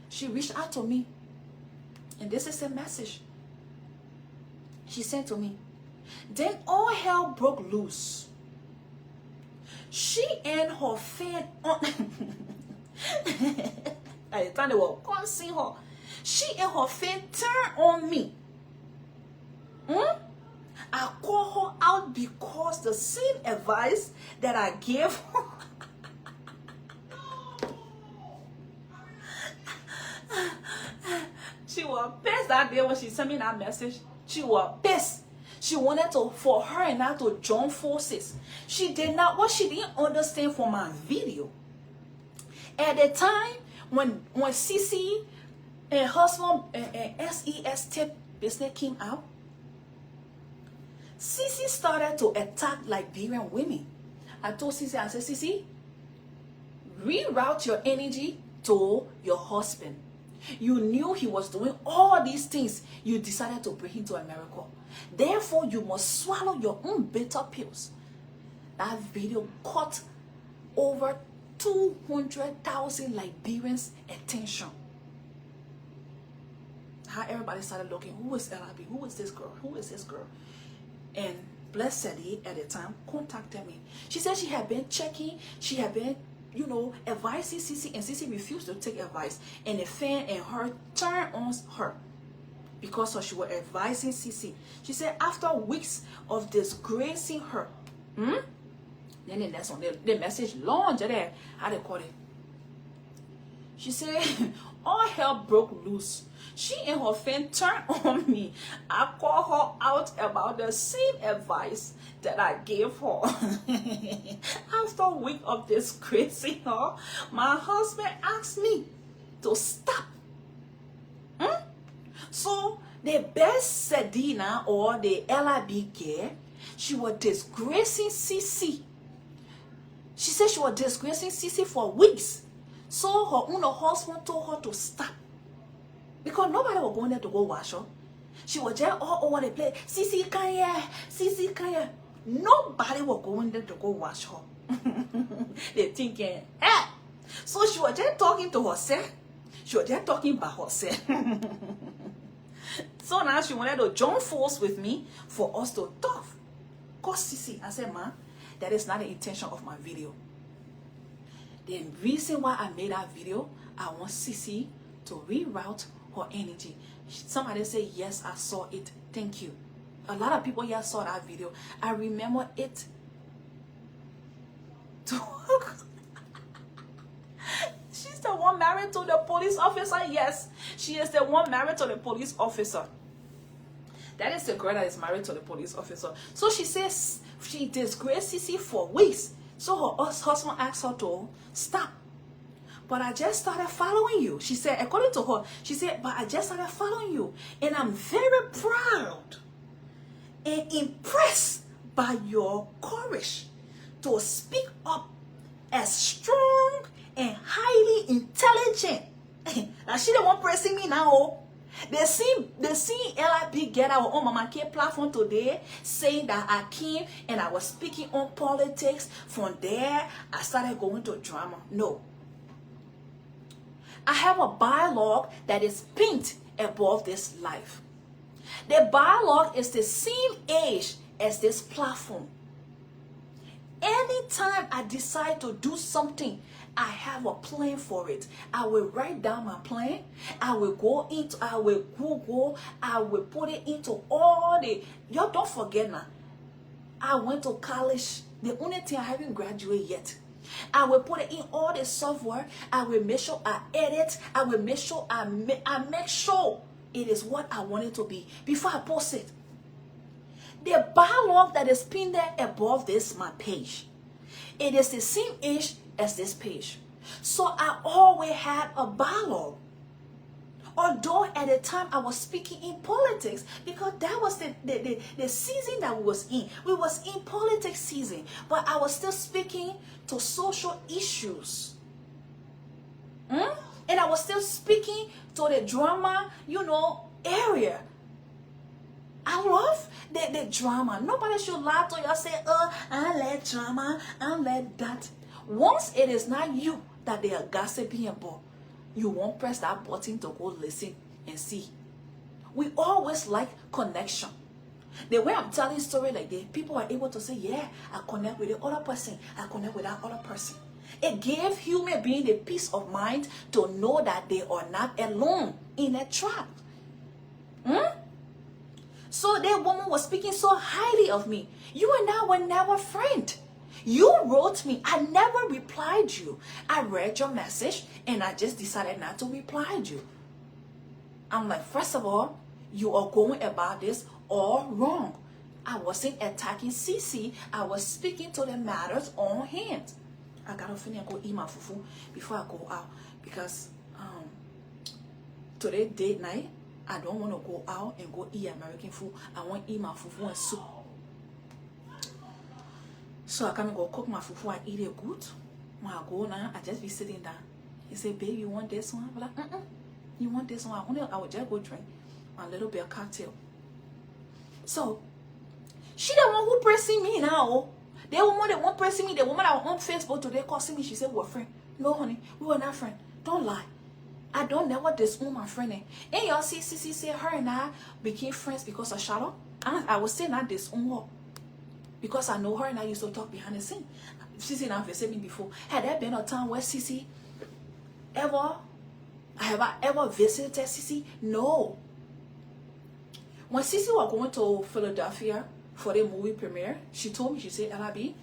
She reached out to me, and this is a message she sent to me. Then all hell broke loose. She and her fan on at the time they were cursing her. She and her fan turned on me. I call her out because the same advice that I gave her. She was pissed that day when she sent me that message. She was pissed. She wanted for her and I to join forces. She did not, what she didn't understand from my video. At the time when Cece and husband and SES tip business came out, Cece started to attack Liberian women. I told Cece, I said, Cece, reroute your energy to your husband. You knew he was doing all these things. You decided to bring him to America. Therefore, you must swallow your own bitter pills. That video caught over 200,000 Liberians' attention. How everybody started looking, who is LIB? Who is this girl? Who is this girl? And Blessed at the time contacted me. She said she had been checking, she had been, advising Cece, and Cece refused to take advice. And the fan and her turned on her because she was advising Cece. She said after weeks of disgracing her, then the next one, the message launched there, how they call it. She said, All hell broke loose. She and her friend turned on me. I called her out about the same advice that I gave her. After a week of disgracing her, my husband asked me to stop. So the best Sedina or the LIB girl, she was disgracing Cece. She said she was disgracing Cece for weeks. So her own husband told her to stop. Because nobody was going there to go wash her. She was just all over the place. Cece, come here. Cece, come here. Nobody was going there to go wash her. They thinking, hey. So she was just talking to herself. She was just talking about herself. So now she wanted to join force with me for us to talk. Cause Cece, I said, ma, that is not the intention of my video. The reason why I made that video, I want Cece to reroute her energy. Somebody say, yes, I saw it. Thank you. A lot of people here saw that video. I remember it. She's the one married to the police officer. Yes, she is the one married to the police officer. That is the girl that is married to the police officer. So she says she disgraced Cece for weeks. So her husband asked her to stop. But I just started following you. She said, according to her, she said, but I just started following you. And I'm very proud and impressed by your courage to speak up as strong and highly intelligent. Now she the one pressing me now. They see LIP get our own Mama K platform today saying that I came and I was speaking on politics. From there, I started going to drama. No. I have a bylaw that is pinned above this life. The bylaw is the same age as this platform. Anytime I decide to do something, I have a plan for it. I will write down my plan. I will Google, I will put it into all the, y'all don't forget now. I went to college. The only thing I haven't graduated yet. I will put it in all the software. I will make sure I edit. I will make sure I make sure it is what I want it to be before I post it. The bylaw that is pinned there above this my page, it is the same age as this page. So I always had a bylaw. Although at the time I was speaking in politics, because that was the season that we was in. We was in politics season, but I was still speaking to social issues. And I was still speaking to the drama, area. I love the drama. Nobody should lie to you and say, oh, I like drama, I like that. Once it is not you that they are gossiping about, you won't press that button to go listen and see. We always like connection. The way I'm telling story like that, people are able to say, yeah, I connect with the other person. I connect with that other person. It gave human being the peace of mind to know that they are not alone in a trap. So that woman was speaking so highly of me. You and I were never friends. You wrote me. I never replied you. I read your message and I just decided not to reply you. I'm like, first of all, you are going about this all wrong. I wasn't attacking Cece. I was speaking to the matters on hand. I gotta finish and go eat my fufu before I go out, because today date night, I don't want to go out and go eat American food. I want to eat my fufu and soup. So I come and go cook my fufu and eat it good. When I go now, I just be sitting down. He say, babe, you want this one? I'm like, you want this one? I would just go drink a little bit of cocktail. So, she the one who pressing me now. The woman that won't pressing me, the woman that was on Facebook today calling me, she said, we're friends. No, honey, we were not friends. Don't lie. I don't never disown my friend. And y'all see, Cece say her and I became friends because of Charlotte. I would say not disown her, because I know her and I used to talk behind the scene. Cece and I have said me before. Had there been a time where Cece have I ever visited Cece? No. When Cece was going to Philadelphia for the movie premiere, she told me, she said, LIB,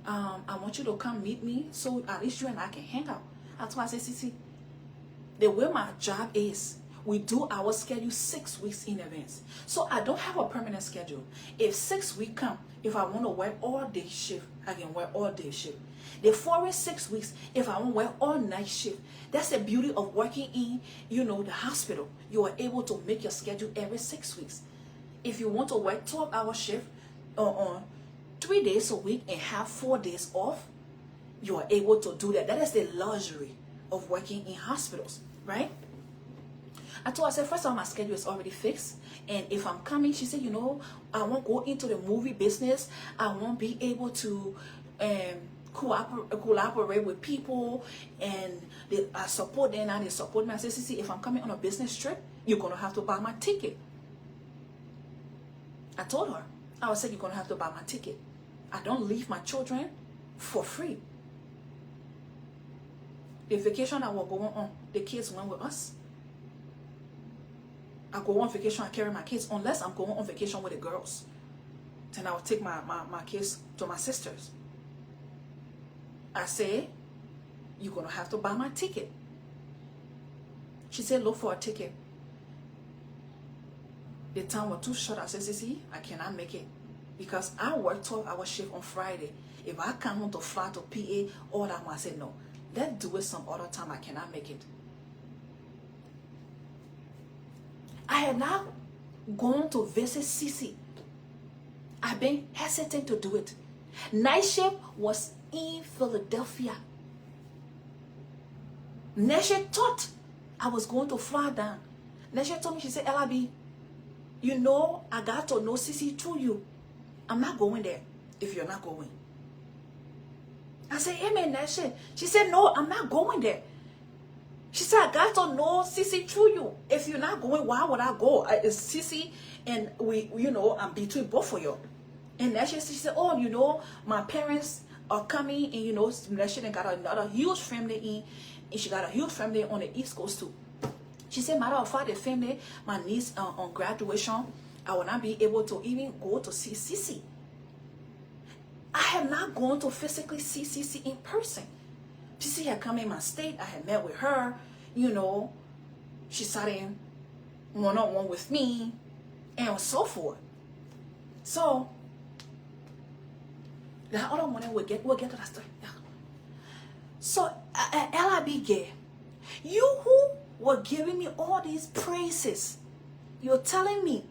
I want you to come meet me so at least you and I can hang out. I told her, I said, Cece, The way my job is, we do our schedule 6 weeks in advance. So I don't have a permanent schedule. If 6 weeks come, if I want to work all day shift, I can work all day shift. The following 6 weeks, if I want to work all night shift, that's the beauty of working in, the hospital. You are able to make your schedule every 6 weeks. If you want to work 12-hour shift on 3 days a week and have 4 days off, you are able to do that. That is the luxury of working in hospitals, right? I told her, I said, first of all, my schedule is already fixed. And if I'm coming, she said, I won't go into the movie business. I won't be able to collaborate with people. And I support them and they support me. I said, Cece, if I'm coming on a business trip, you're going to have to buy my ticket. I told her, I said, you're going to have to buy my ticket. I don't leave my children for free. The vacation I was going on, the kids went with us. I go on vacation, I carry my kids, unless I'm going on vacation with the girls. Then I will take my kids to my sisters. I say, you're going to have to buy my ticket. She said, look for a ticket. The time was too short. I said, Cece, I cannot make it. Because I work 12-hour shift on Friday. If I come home to fly to PA, all that one, I said, no. Let's do it some other time. I cannot make it. I had not gone to visit Cece. I've been hesitant to do it. Night shift was in Philadelphia. Nesha thought I was going to fly down. Nesha told me, she said, LIB, I got to know Cece through you. I'm not going there if you're not going. I said, amen, Nesha. She said, no, I'm not going there. She said, I got to know Cece through you. If you're not going, why would I go? It's Cece and I'm between both of you. And then she said, oh, my parents are coming and, she got another huge family in, and she got a huge family on the East Coast too. She said, matter of fact, the family, my niece on graduation, I will not be able to even go to see Cece. I have not gone to physically see Cece in person. Cece had come in my state. I had met with her. She sat in one-on-one with me and so forth. So, the other morning we'll get to that story. Yeah. So, LIB gay, you who were giving me all these praises, you're telling me.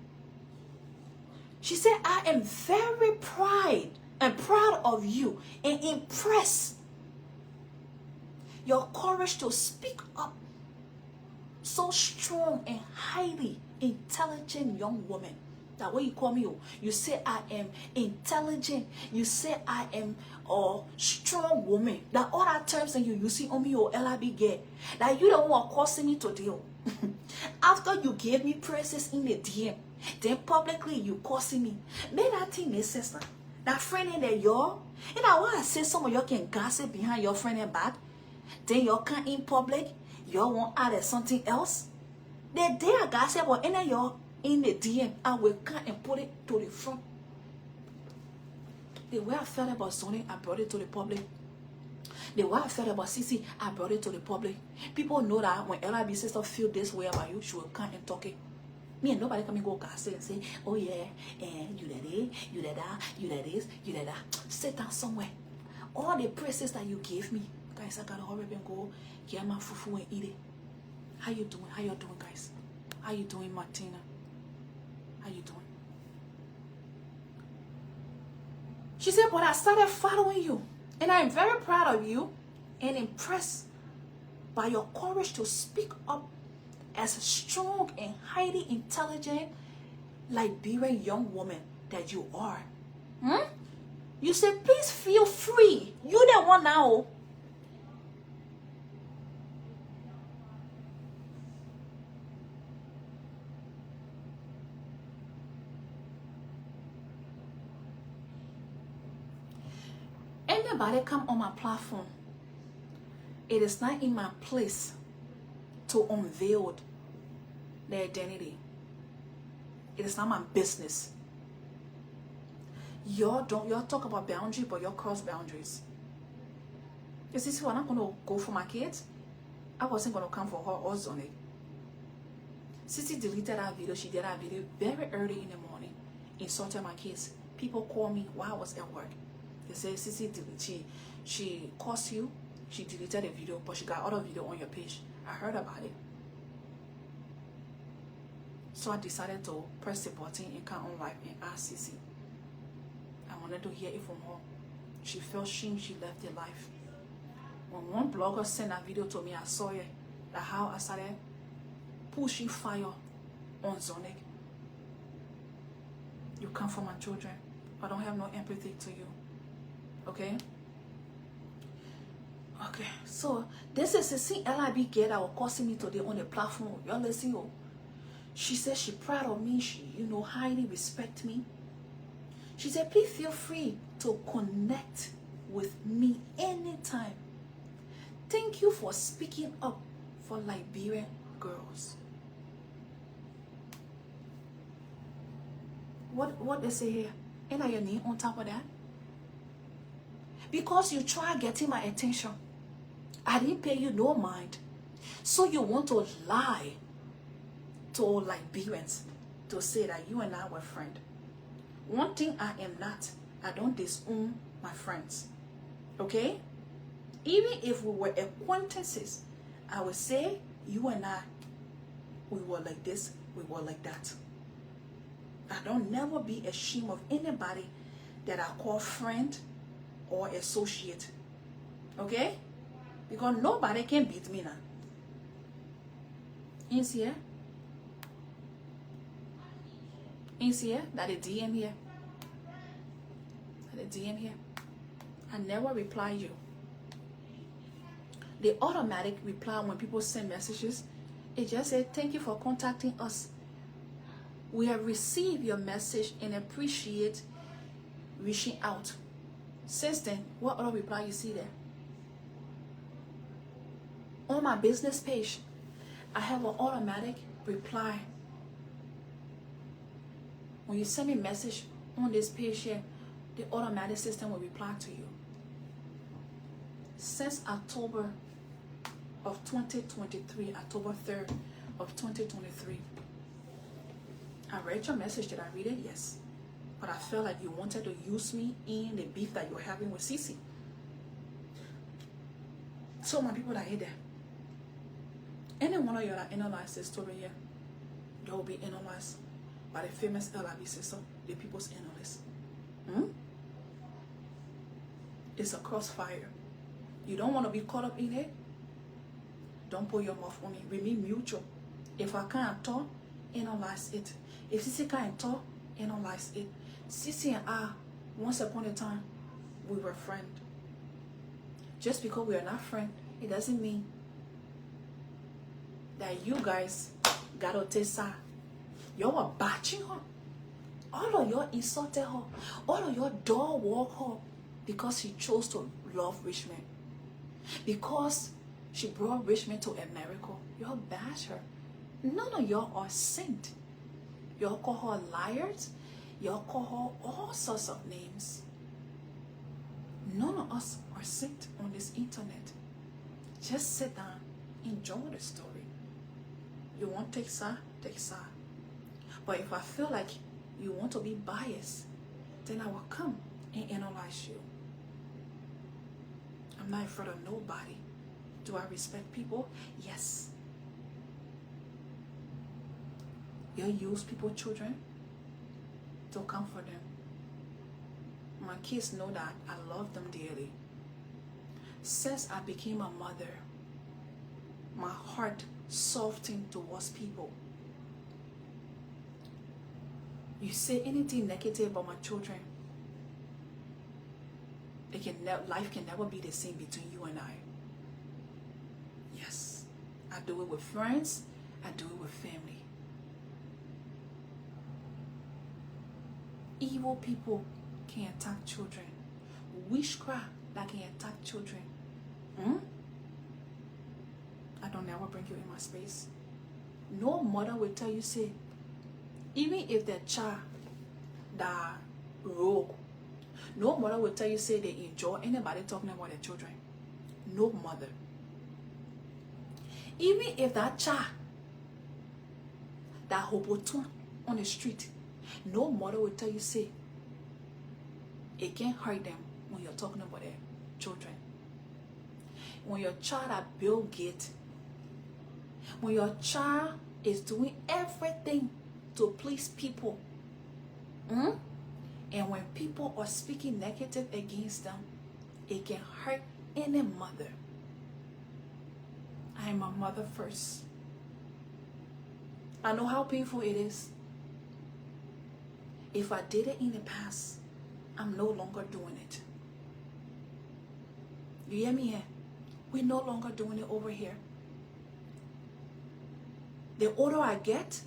She said, I am very proud of you and impressed. Your courage to speak up. So strong and highly intelligent young woman. That way you call me. You say I am intelligent. You say I am a strong woman. That all that terms that you see on me, LIB get. That you don't want causing me to deal. After you gave me praises in the DM, then publicly you causing me. May that thing make sense now. That friend in there, y'all. And I want to say some of y'all can gossip behind your friend and back. Then y'all come in public. Y'all want add something else. The day I gossip or any of y'all in the DM, I will come and put it to the front. The way I felt about Sonny, I brought it to the public. The way I felt about Cece, I brought it to the public. People know that when LIB sister feel this way about you, she will come and talk it. Me and nobody come and go gossip and say, oh yeah, and you that it, you that that, you that this, you that that. Sit down somewhere. All the praises that you gave me, guys, I gotta hurry up and go get my fufu and eat it. How you doing? How you doing, guys? How you doing, Martina? How you doing? She said, but I started following you. And I'm very proud of you and impressed by your courage to speak up as a strong and highly intelligent, Liberian young woman that you are. You said, please feel free. You're the one now. Anybody come on my platform, it is not in my place to unveil their identity. It is not my business. Y'all talk about boundaries, but y'all cross boundaries. You see, I'm not going to go for my kids. I wasn't going to come for her or Zonic. Cece deleted that video. She did that video very early in the morning, insulted my kids. People call me while I was at work. They say, Cece, she cursed you. She deleted the video, but she got other video on your page. I heard about it. So I decided to press the button and come on live and ask Cece. I wanted to hear it from her. She felt shame she left the life. When one blogger sent that video to me, I saw it. That how I started pushing fire on Zonic. You come for my children. I don't have no empathy to you. Okay? Okay, so this is the same LIB girl that was cursing me today on the platform. Y'all listen, yo. She said she proud of me. She, highly respect me. She said, please feel free to connect with me anytime. Thank you for speaking up for Liberian girls. What they say here? Ain't that your name on top of that? Because you try getting my attention. I didn't pay you no mind. So you want to lie to Liberians to say that you and I were friends. One thing I am not, I don't disown my friends. Okay? Even if we were acquaintances, I would say you and I, we were like this, we were like that. I don't never be ashamed of anybody that I call friend or associate. Okay? Because nobody can beat me now. You see here? You see here? That is DM here. That is DM here. I never reply you. The automatic reply when people send messages, it just says, thank you for contacting us. We have received your message and appreciate reaching out. Since then, what other reply you see there? On my business page, I have an automatic reply. When you send me a message on this page here, the automatic system will reply to you. Since October of 2023, October 3rd of 2023, I read your message. Did I read it? Yes. But I felt like you wanted to use me in the beef that you're having with Cece. So my people that hate that. Any one of you that analyze this story here, they will be analyzed by the famous LIB sister, the people's analyst. It's a crossfire. You don't want to be caught up in it? Don't put your mouth on it. Remain mutual. If I can't talk, analyze it. If Cece can't talk, analyze it. Cece and I, once upon a time, we were friends. Just because we are not friends, it doesn't mean that you guys gotta take side. Y'all were batching her. All of y'all insulted her. All of y'all dog walk her because she chose to love Richmond. Because she brought Richmond to America. Y'all bash her. None of y'all are saints. Y'all call her liars. Y'all call her all sorts of names. None of us are saints on this internet. Just sit down, enjoy the story. You want to take side, take side. But if I feel like you want to be biased, then I will come and analyze you. I'm not afraid of nobody. Do I respect people? Yes. You use people's children to comfort them. My kids know that I love them dearly. Since I became a mother, my heart softened towards people. You say anything negative about my children, life can never be the same between you and I. Yes, I do it with friends, I do it with family. Evil people can attack children. Witchcraft that can attack children. I don't ever bring you in my space. No mother will tell you, say, even if their child that rogue, no mother will tell you, say, they enjoy anybody talking about their children. No mother. Even if that child, that hobo on the street, no mother will tell you, say, it can't hurt them when you're talking about their children. When your child are Bill Gates, when your child is doing everything to please people, and when people are speaking negative against them, it can hurt any mother. I am a mother first. I know how painful it is. If I did it in the past, I'm no longer doing it. You hear me here? We're no longer doing it over here. The older I get,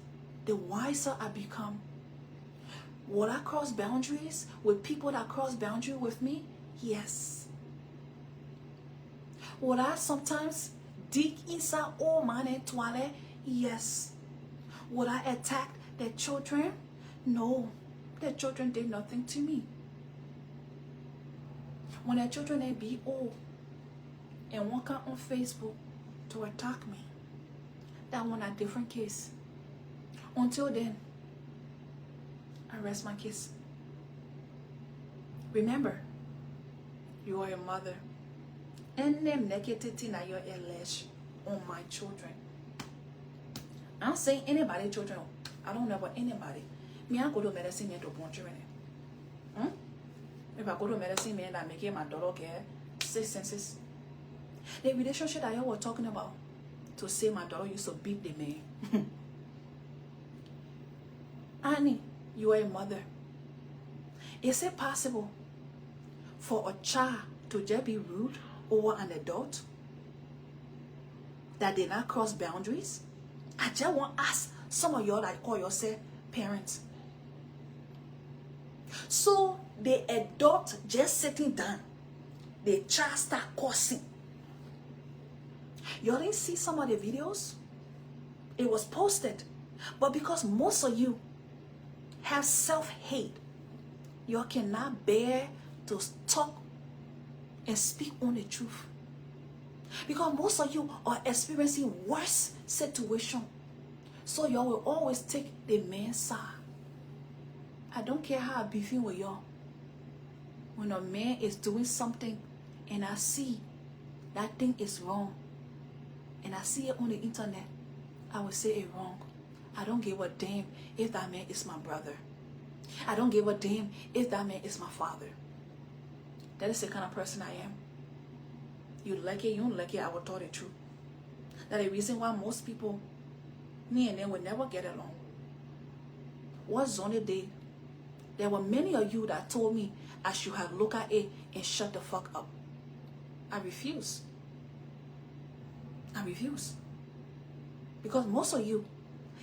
the wiser I become. Will I cross boundaries with people that cross boundaries with me? Yes. Will I sometimes dig inside old man and toilet? Yes. Would I attack their children? No. Their children did nothing to me. When their children they be old and walk out on Facebook to attack me, that one a different case. Until then, I rest my case. Remember, you are a mother. And them negativity na your lash on my children. I'm saying anybody children. I don't know about anybody. Me I go to medicine man to born children. If I go to medicine man that make my daughter get 6 senses. The relationship that you were talking about, to say my daughter used to beat the man. Annie, you are a mother. Is it possible for a child to just be rude over an adult that did not cross boundaries? I just want to ask some of y'all that call yourself parents. So the adult just sitting down, the child start cursing. Y'all didn't see some of the videos? It was posted. But because most of you have self-hate, you cannot bear to talk and speak on the truth. Because most of you are experiencing worse situation. So y'all will always take the man's side. I don't care how I beefing with y'all. When a man is doing something and I see that thing is wrong, and I see it on the internet, I will say it wrong. I don't give a damn if that man is my brother. I don't give a damn if that man is my father. That is the kind of person I am. You like it, you don't like it, I will tell the truth. That's the reason why most people, me and them, will never get along. What Zonny did, there were many of you that told me I should have looked at it and shut the fuck up. I refuse. I refuse. Because most of you,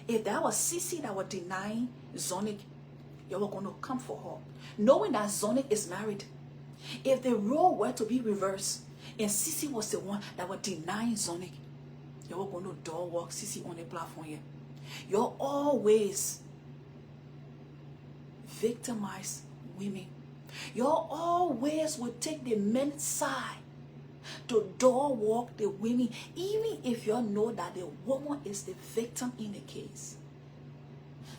if that was Cece that was denying Zonic, you were going to come for her. Knowing that Zonic is married. If the role were to be reversed, and Cece was the one that was denying Zonic, you were going to door walk Cece on the platform here. You're always victimize women. You always will take the men's side to door walk the women, even if you know that the woman is the victim in the case.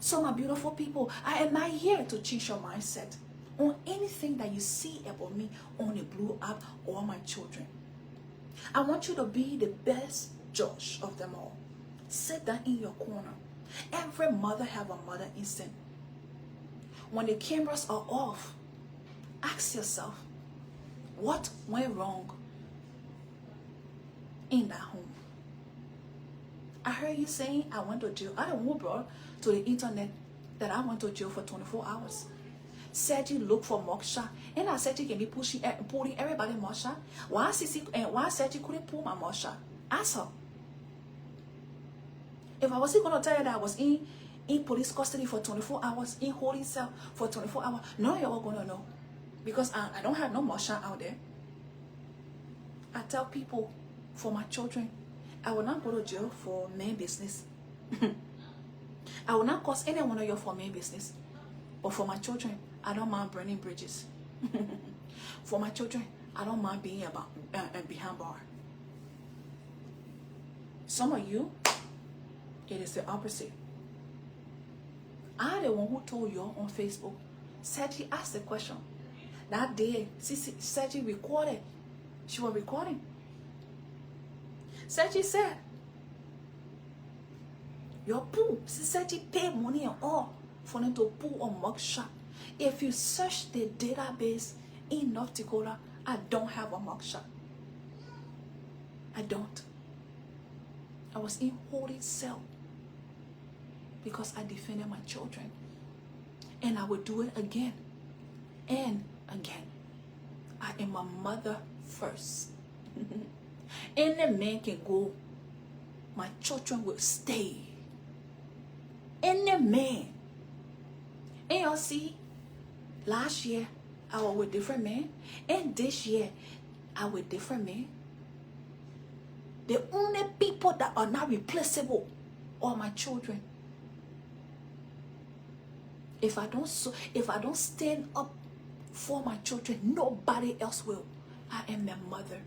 So my beautiful people, I am not here to change your mindset on anything that you see about me on the blue app or my children. I want you to be the best judge of them all. Sit down in your corner. Every mother have a mother instinct. When the cameras are off, ask yourself, what went wrong in that home? I heard you saying I went to jail. I don't want brought to the internet that I went to jail for 24 hours. Said you look for mugshot, and I said you can be pulling everybody mugshot. Why Cece and why said you couldn't pull my mugshot? Ask her. If I wasn't gonna tell you that I was in police custody for 24 hours, in holding cell for 24 hours, none of you are gonna know. Because I don't have no mugshot out there. I tell people, for my children, I will not go to jail for main business. I will not cause any one of you for main business. But for my children, I don't mind burning bridges. For my children, I don't mind being behind bar. Some of you, it is the opposite. I'm the one who told you on Facebook. Cece asked the question. That day, Cece recorded. She was recording. Cece said, your pool, Cece paid money and all for them to pull a mugshot. If you search the database in North Dakota, I don't have a mugshot. I don't. I was in holy cell because I defended my children. And I will do it again and again. I am a mother first. Any man can go. My children will stay. Any man. And y'all see, last year I was with different men. And this year I with different men. The only people that are not replaceable are my children. If I don't stand up for my children, nobody else will. I am their mother.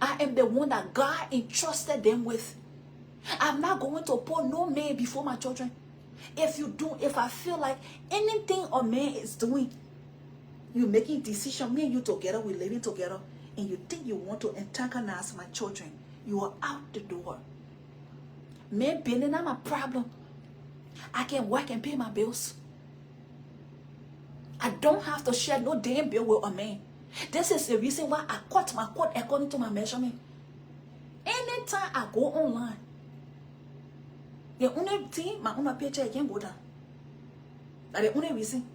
I am the one that God entrusted them with. I'm not going to put no man before my children. If I feel like anything a man is doing, you making decision, me and you together, we living together, and you think you want to antagonize my children, you are out the door. Me being not my problem. I can work and pay my bills. I don't have to share no damn bill with a man. This is the reason why I cut my coat according to my measurement. Anytime I go online, the only thing my own paycheck can go down. That's the only reason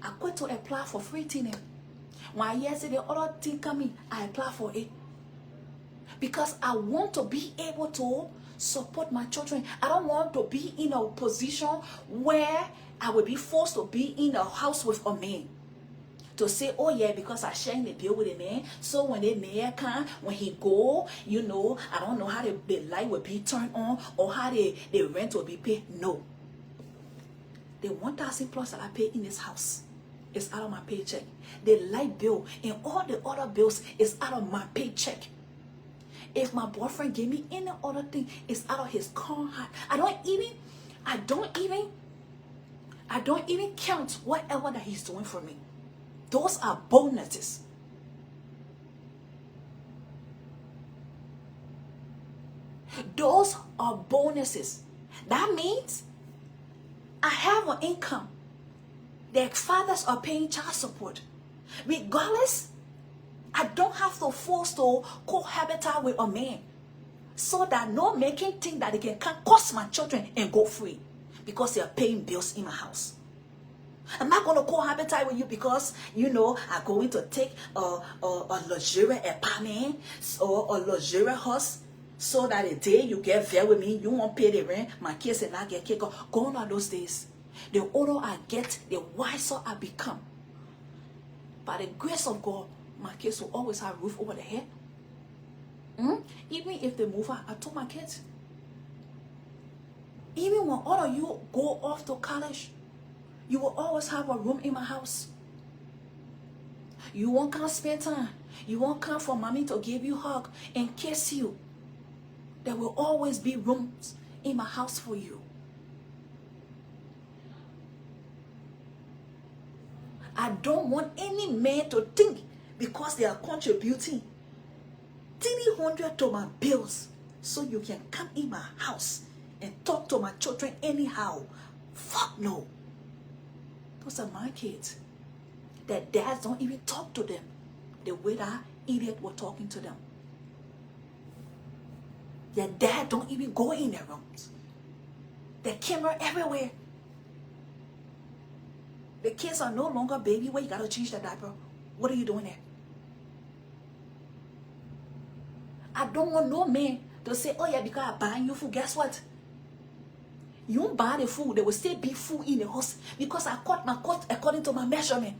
I quit to apply for free thing. When I hear the other thing coming, I apply for it. Because I want to be able to support my children. I don't want to be in a position where I will be forced to be in a house with a man. To say, oh yeah, because I share the bill with a man, so when the man come, when he go, you know, I don't know how the light will be turned on or how the rent will be paid. No. The 1,000 plus that I pay in this house is out of my paycheck. The light bill and all the other bills is out of my paycheck. If my boyfriend gave me any other thing, it's out of his car. I don't even count whatever that he's doing for me. Those are bonuses. Those are bonuses. That means I have an income. Their fathers are paying child support. Regardless, I don't have to force to cohabitate with a man so that no man can think that they can cost my children and go free because they are paying bills in my house. I'm not going to cohabitate with you because, you know, I'm going to take a luxurious apartment or a luxurious house so that the day you get there with me, you won't pay the rent, my kids will not get kicked off. Gone are those days. The older I get, the wiser I become. By the grace of God, my kids will always have a roof over their head. Even if they move out, I told my kids, even when all of you go off to college, you will always have a room in my house. You won't come spend time. You won't come for mommy to give you a hug and kiss you. There will always be rooms in my house for you. I don't want any man to think because they are contributing $300 to my bills so you can come in my house and talk to my children anyhow. Fuck no. Those are my kids. Their dads don't even talk to them the way that idiot were talking to them. Their dad don't even go in their rooms. The camera everywhere. The kids are no longer baby where you gotta change the diaper. What are you doing there? I don't want no man to say, oh yeah, because I buy you food. Guess what? You won't buy the food. There will still be food in the house because I cut my coat according to my measurement.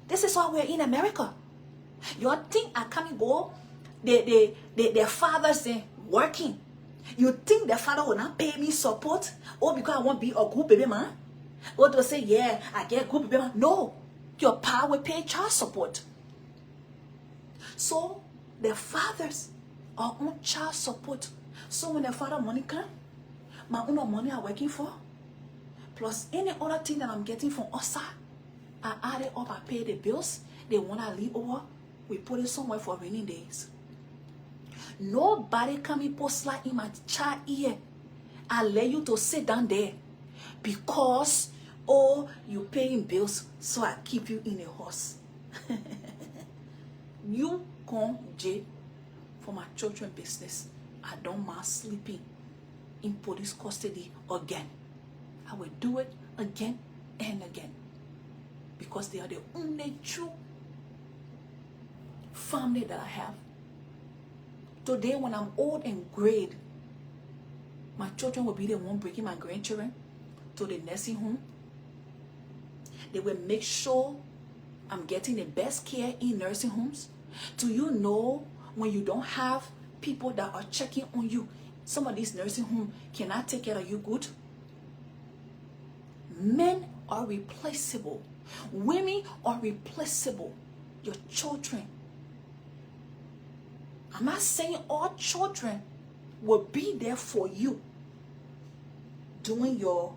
This is why we're in America. You think I can't go? Their fathers they working. You think their father will not pay me support? Or because I won't be a good baby man? Or to say, yeah, I get good baby man? No. Your pa will pay child support. So the fathers are on child support. So when the father money come, my own money I'm working for, plus any other thing that I'm getting from outside, I add it up, I pay the bills. They want to leave over, we put it somewhere for rainy days. Nobody can be post like in my child ear. I let you to sit down there because, oh, you paying bills, so I keep you in the house. You come J for my children business. I don't mind sleeping in police custody again. I will do it again and again because they are the only true family that I have. Today when I'm old and grayed, my children will be the one bringing my grandchildren to the nursing home. They will make sure I'm getting the best care in nursing homes. Do you know when you don't have people that are checking on you, some of these nursing homes cannot take care of you good? Men are replaceable. Women are replaceable. Your children. I'm not saying all children will be there for you during your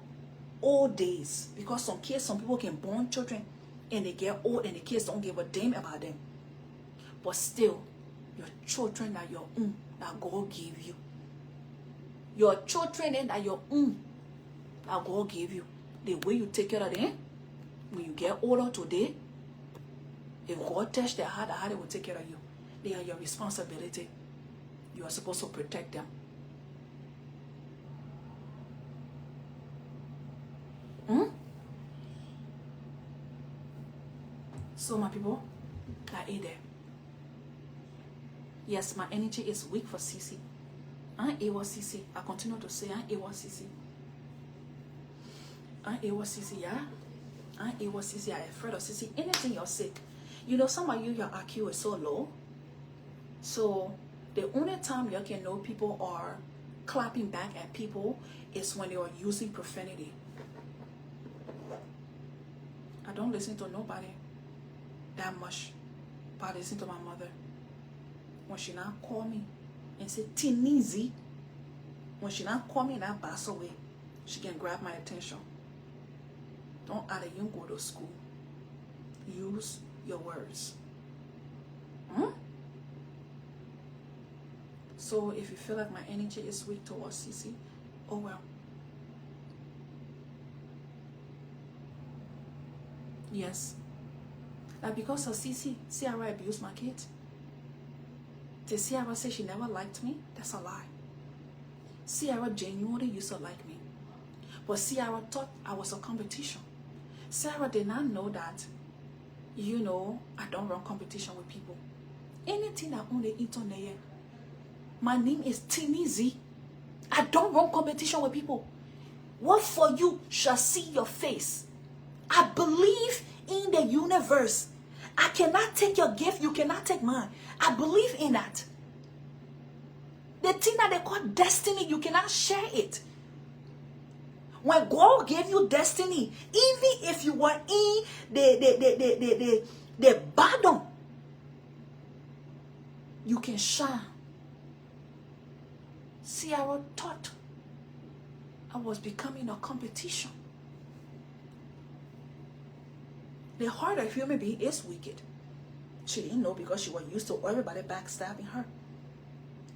old days, because some people can born children and they get old and the kids don't give a damn about them. But still, your children are your own that God gave you. Your children are your own that God gave you. The way you take care of them, when you get older today, if God touch their heart, the heart will take care of you. They are your responsibility. You are supposed to protect them. So my people, I ate there. Yes, my energy is weak for Cece. I was Cece. I continue to say I was Cece. I was Cece, yeah. I was Cece. I'm afraid of Cece. Anything you're sick. You know, some of you, your IQ is so low. So the only time you can know people are clapping back at people is when they are using profanity. I don't listen to nobody that much, but I listen to my mother. When she not call me and say Tinizi, when she not call me and I pass away, she can grab my attention. Don't add a young go to school. Use your words. So if you feel like my energy is weak towards Cece, oh well. Yes. Like because of Cece, Ciara abused my kids. Did Ciara say she never liked me? That's a lie. Ciara genuinely used to like me. But Ciara thought I was a competition. Ciara did not know that, you know, I don't run competition with people. Anything that on the internet, my name is Tinizi. I don't run competition with people. What for you shall see your face. I believe in the universe. I cannot take your gift. You cannot take mine. I believe in that. The thing that they call destiny, you cannot share it. When God gave you destiny, even if you were in the bottom, you can shine. Ciara thought I was becoming a competition. The heart of human being is wicked. She didn't know because she was used to everybody backstabbing her.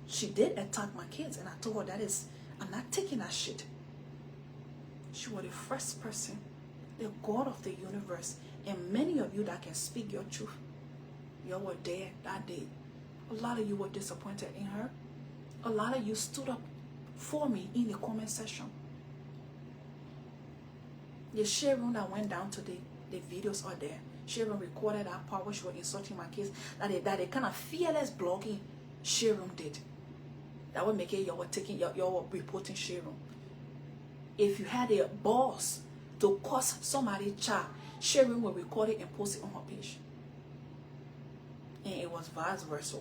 She did attack my kids, and I told her I'm not taking that shit. She was the first person, the God of the universe, and many of you that can speak your truth, you were there that day. A lot of you were disappointed in her. A lot of you stood up for me in the comment section. The share room that went down today, the videos are there. Sharon recorded that part where she was insulting my kids. That they kind of fearless blogging Sharon did. That would make it y'all were taking y'all were reporting Sharon. If you had a boss to curse somebody's child, Sharon will record it and post it on her page. And it was vice versa.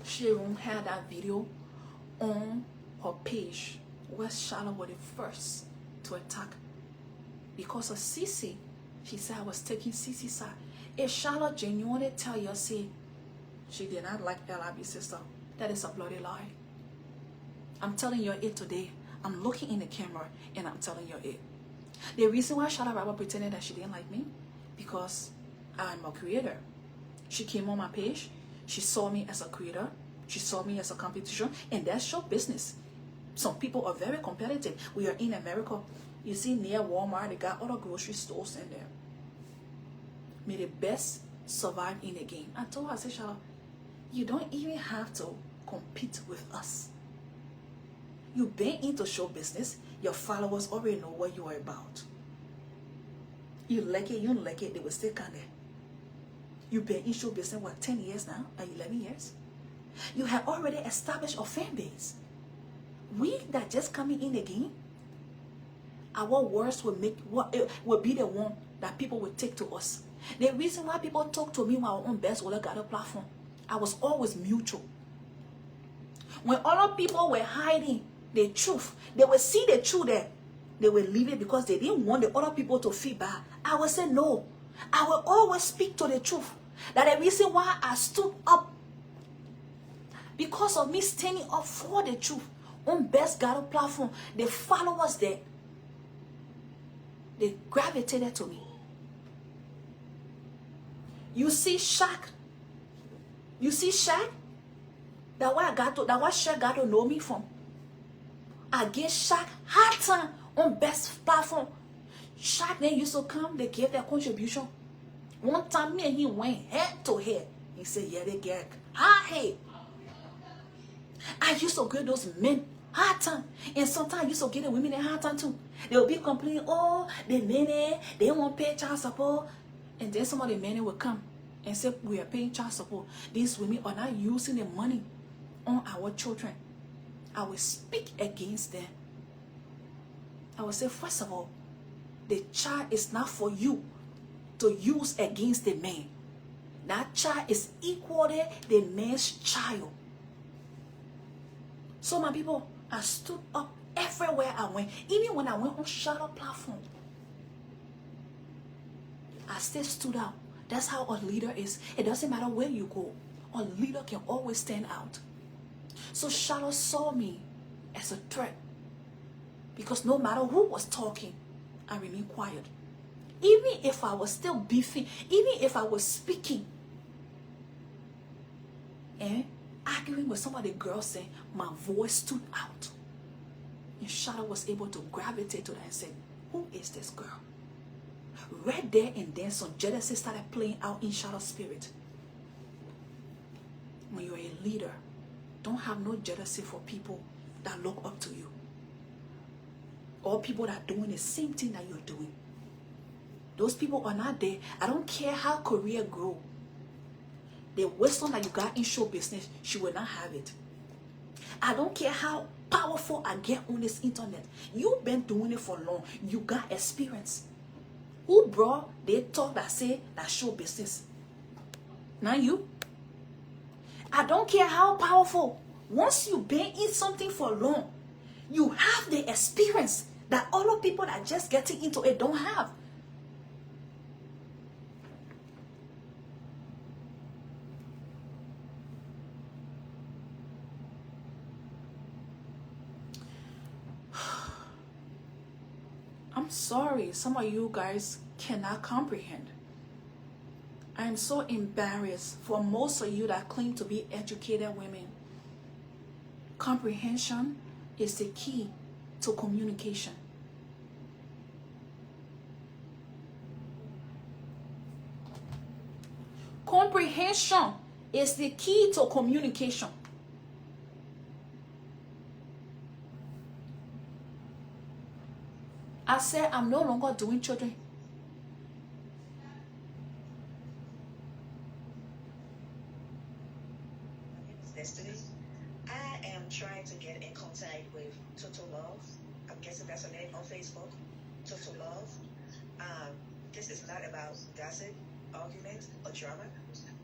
Sharon had that video on her page where Charlotte was the first to attack. Because of Cece, she said I was taking Cece's side. If Charlotte genuinely tell you, say, She did not like LIB sister. That is a bloody lie. I'm telling you it today. I'm looking in the camera and I'm telling you it. The reason why Shada Rabba pretended that she didn't like me, because I'm a creator. She came on my page. She saw me as a creator. She saw me as a competition. And that's show business. Some people are very competitive. We are in America. You see near Walmart, they got other grocery stores in there. May the best survive in the game. I told her, I said, Shada, you don't even have to compete with us. You've been into show business. Your followers already know what you are about. You like it, you don't like it, they will still come there. You've been in show business, what, 10 years now? Or 11 years? You have already established a fan base. We that just coming in again, our words will be the one that people will take to us. The reason why people talk to me when I was on Best Willer got a platform, I was always mutual. When other people were hiding the truth, they will see the truth there. They will leave it because they didn't want the other people to feel bad. I will say no. I will always speak to the truth. That the reason why I stood up, because of me standing up for the truth on Best Gather platform, the followers there, they gravitated to me. You see Shaq? You see Shaq? That's why Shaq got to know me from. I gave Shaq hard time on Best platform. Shaq then used to come, they gave their contribution. One time me and he went head to head. He said, yeah, they get hard head. I used to give those men hard time. And sometimes I used to give the women a hard time too. They will be complaining, oh, the men, they won't pay child support. And then some of the men will come and say, we are paying child support. These women are not using the money on our children. I will speak against them. I will say, first of all, the child is not for you to use against the man. That child is equally the man's child. So my people, I stood up everywhere I went. Even when I went on Shadow platform, I still stood out. That's how a leader is. It doesn't matter where you go. A leader can always stand out. So Shadow saw me as a threat. Because no matter who was talking, I remained quiet. Even if I was still beefing, even if I was speaking and arguing with some of the girls, saying my voice stood out. And Shadow was able to gravitate to that and say, who is this girl? Right there and then some jealousy started playing out in Shadow's spirit. When you're a leader, don't have no jealousy for people that look up to you. Or people that are doing the same thing that you're doing. Those people are not there. I don't care how career grow. The wisdom that you got in show business, she will not have it. I don't care how powerful I get on this internet. You've been doing it for long. You got experience. Who brought they talk that say that show business? Not you. I don't care how powerful. Once you've been in something for long, you have the experience that other people that are just getting into it don't have. I'm sorry, some of you guys cannot comprehend. I am so embarrassed for most of you that claim to be educated women. Comprehension is the key to communication. Comprehension is the key to communication. I said I'm no longer doing children. Destiny. I am trying to get in contact with Total Love. I'm guessing that's her name on Facebook. Total Love. This is not about gossip, arguments, or drama.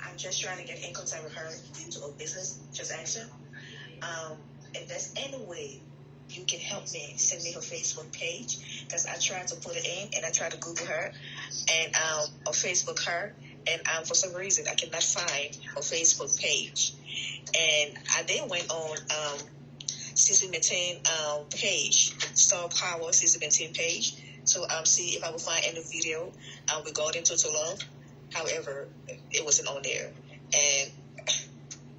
I'm just trying to get in contact with her due to a business transaction. If there's any way you can help me, send me her Facebook page, because I tried to put it in and I tried to Google her and or Facebook her, And for some reason, I cannot find her Facebook page. And I then went on Cece Maintain page, Star Power Cece Maintain page, to see if I would find any video regarding Total Love. However, it wasn't on there. And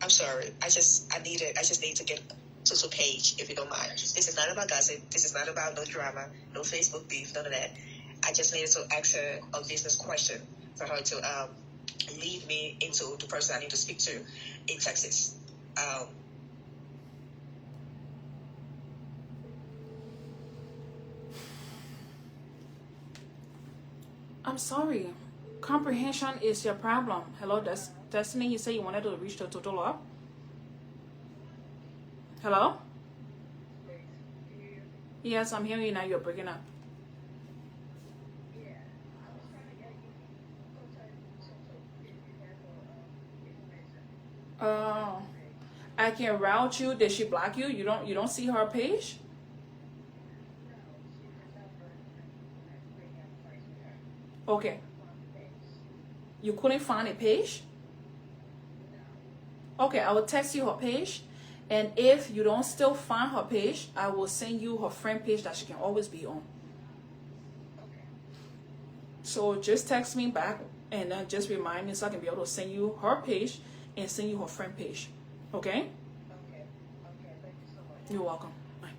I'm sorry. I just need to get Total page, if you don't mind. This is not about gossip. This is not about no drama, no Facebook beef, none of that. I just needed to ask her a business question for her to lead me into the person I need to speak to in Texas. I'm sorry. Comprehension is your problem. Hello, Destiny. You say you wanted to reach the Total Love? Hello? Yes, I'm hearing you now. You're breaking up. I can route you. Did she block you? You don't see her page? Okay. You couldn't find a page? Okay, I will text you her page. And if you don't still find her page, I will send you her friend page that she can always be on. So just text me back and then just remind me so I can be able to send you her page and send you her friend page. Okay? Okay. Thank you so much. You're welcome. Bye.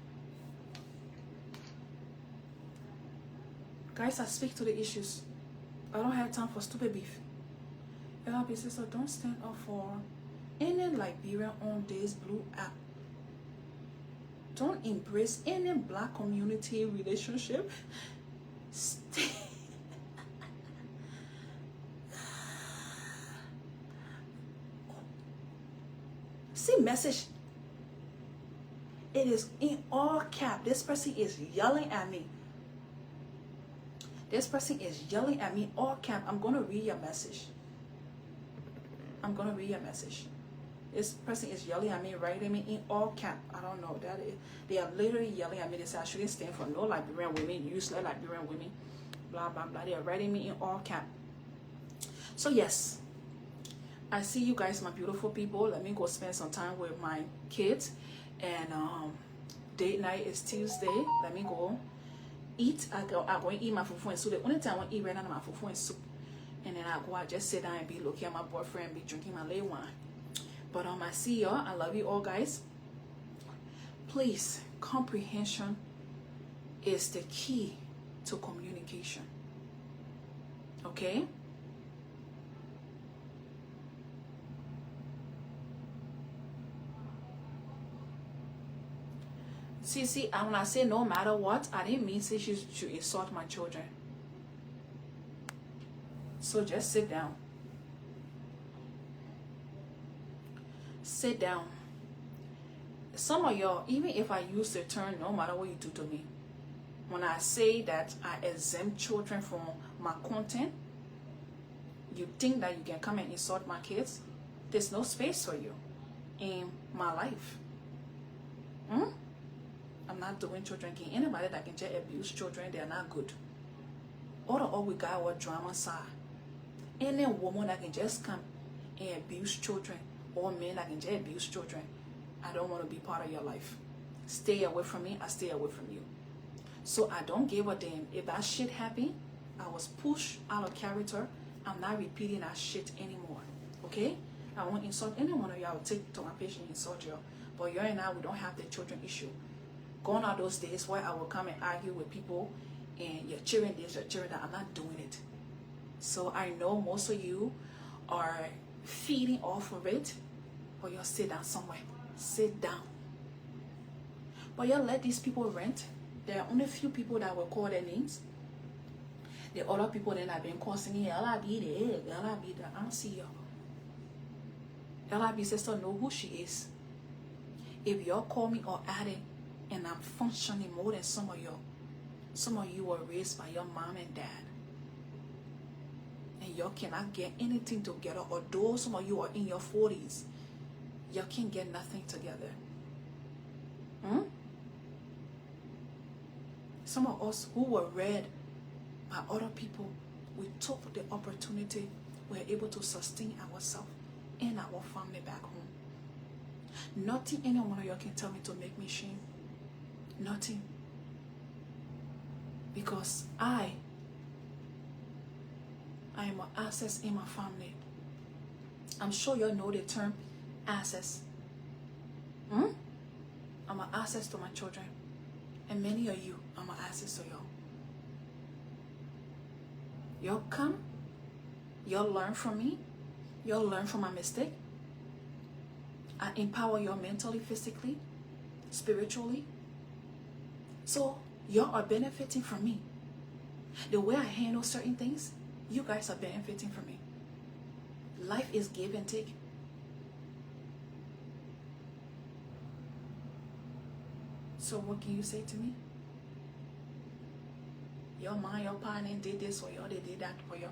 Guys, I speak to the issues. I don't have time for stupid beef. LRB sister, don't stand up for any Liberian on this blue app. Don't embrace any black community relationship. Stay. See message. It is in all cap. This person is yelling at me. This person is yelling at me all cap. I'm going to read your message. I'm going to read your message. This person is yelling at me, writing me in all cap. I don't know. They are literally yelling at me. They say I shouldn't stand for no Liberian women, useless Liberian women, blah, blah, blah. They are writing me in all cap. So yes, I see you guys, my beautiful people. Let me go spend some time with my kids. And date night is Tuesday. Let me go eat. I'm going to eat my fufu and soup. The only time I want to eat right now is my fufu and soup. And then I just sit down and be looking at my boyfriend, be drinking my late wine. But I see y'all. I love you all, guys. Please, comprehension is the key to communication. Okay? Cece, when I say no matter what, I didn't mean say she should insult my children. So just sit down. Sit down. Some of y'all, even if I use the term no matter what you do to me, when I say that I exempt children from my content, you think that you can come and insult my kids? There's no space for you in my life. I'm not doing children. Anybody that can just abuse children, they're not good. All we got what drama side. Any woman that can just come and abuse children, or men that can just abuse children, I don't want to be part of your life. Stay away from me. I stay away from you. So I don't give a damn. If that shit happened, I was pushed out of character. I'm not repeating that shit anymore. Okay? I won't insult any one of y'all. I will take to my page and insult y'all. But you and I, we don't have the children issue. Gone are those days where I will come and argue with people and your children this, your children that. I'm not doing it. So I know most of you are feeding off of it, but you'll sit down somewhere. Sit down. But you'll let these people rent. There are only few people that will call their names. The other people that have been causing me, LIB, I don't see y'all. LIB sister know who she is. If y'all call me or add it, and I'm functioning more than some of you were raised by your mom and dad. And y'all cannot get anything together. Although some of you are in your 40s, y'all can't get nothing together. Some of us who were read by other people, we took the opportunity we're able to sustain ourselves and our family back home. Nothing any one of you can tell me to make me shame. Nothing. Because I am an access in my family. I'm sure you all know the term access. I'm an access to my children. And many of you, I'm an access to y'all. Y'all come, y'all learn from me, y'all learn from my mistake. I empower y'all mentally, physically, spiritually. So y'all are benefiting from me. The way I handle certain things, you guys are benefiting from me. Life is give and take. So what can you say to me? Your mom, your partner did this for you, they did that for you.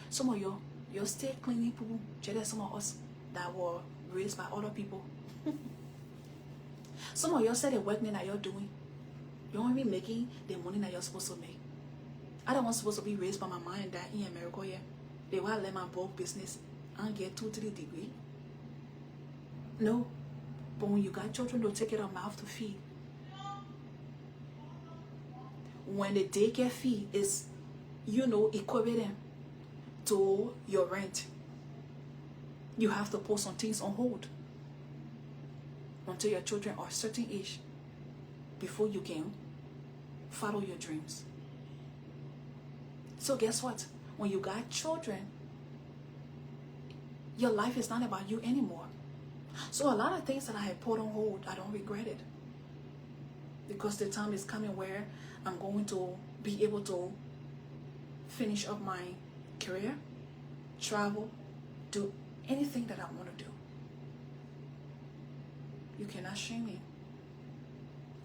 Some of you, you're still cleaning people. There's some of us that were raised by other people. Some of you said the work that you're doing. You won't be making the money that you're supposed to make. I don't want supposed to be raised by my mom and dad in America here. They want to let my bulk business and get 2-3 degrees. No. But when you got children, they'll take it a mouth to feed. When the daycare fee is, equivalent to your rent, you have to put some things on hold until your children are a certain age before you can follow your dreams. So guess what? When you got children, your life is not about you anymore. So a lot of things that I had put on hold, I don't regret it. Because the time is coming where I'm going to be able to finish up my career, travel, do anything that I want to do. You cannot shame me.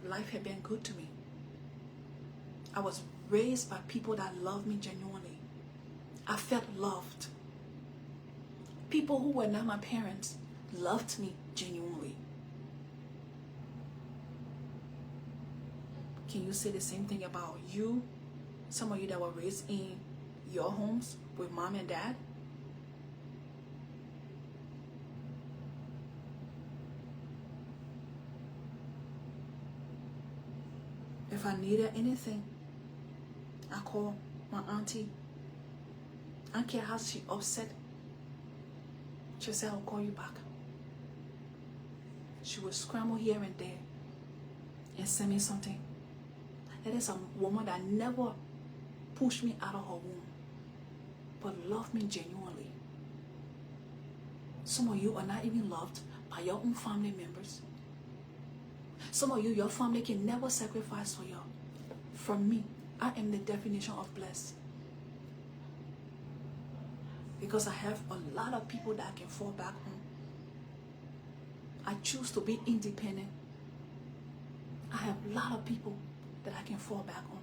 Life had been good to me. I was raised by people that love me genuinely. I felt loved. People who were not my parents loved me genuinely. Can you say the same thing about you? Some of you that were raised in your homes with mom and dad? If I needed anything, I call my auntie. I don't care how she upset. She said, I'll call you back. She would scramble here and there and send me something. That is a woman that never pushed me out of her womb, but loved me genuinely. Some of you are not even loved by your own family members. Some of you, your family can never sacrifice for you. For me, I am the definition of blessed. Because I have a lot of people that I can fall back on. I choose to be independent. I have a lot of people that I can fall back on.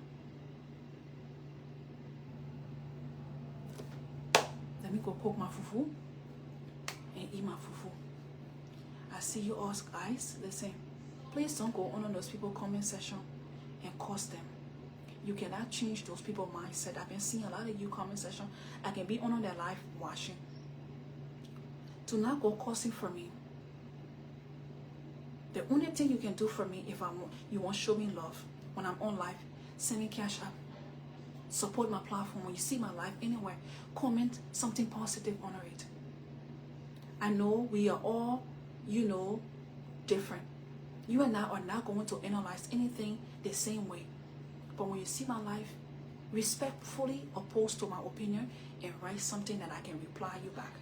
Let me go poke my fufu and eat my fufu. I see you all guys. Listen, please don't go on those people comment section and curse them. You cannot change those people's mindset. I've been seeing a lot of you comment section. I can be on their live watching. Do not go cursing for me. The only thing you can do for me if you want to show me love when I'm on live, send me cash up. Support my platform. When you see my live anywhere, comment something positive on it. I know we are all, different. You and I are not going to analyze anything the same way. But when you see my life, respectfully oppose to my opinion and write something that I can reply you back.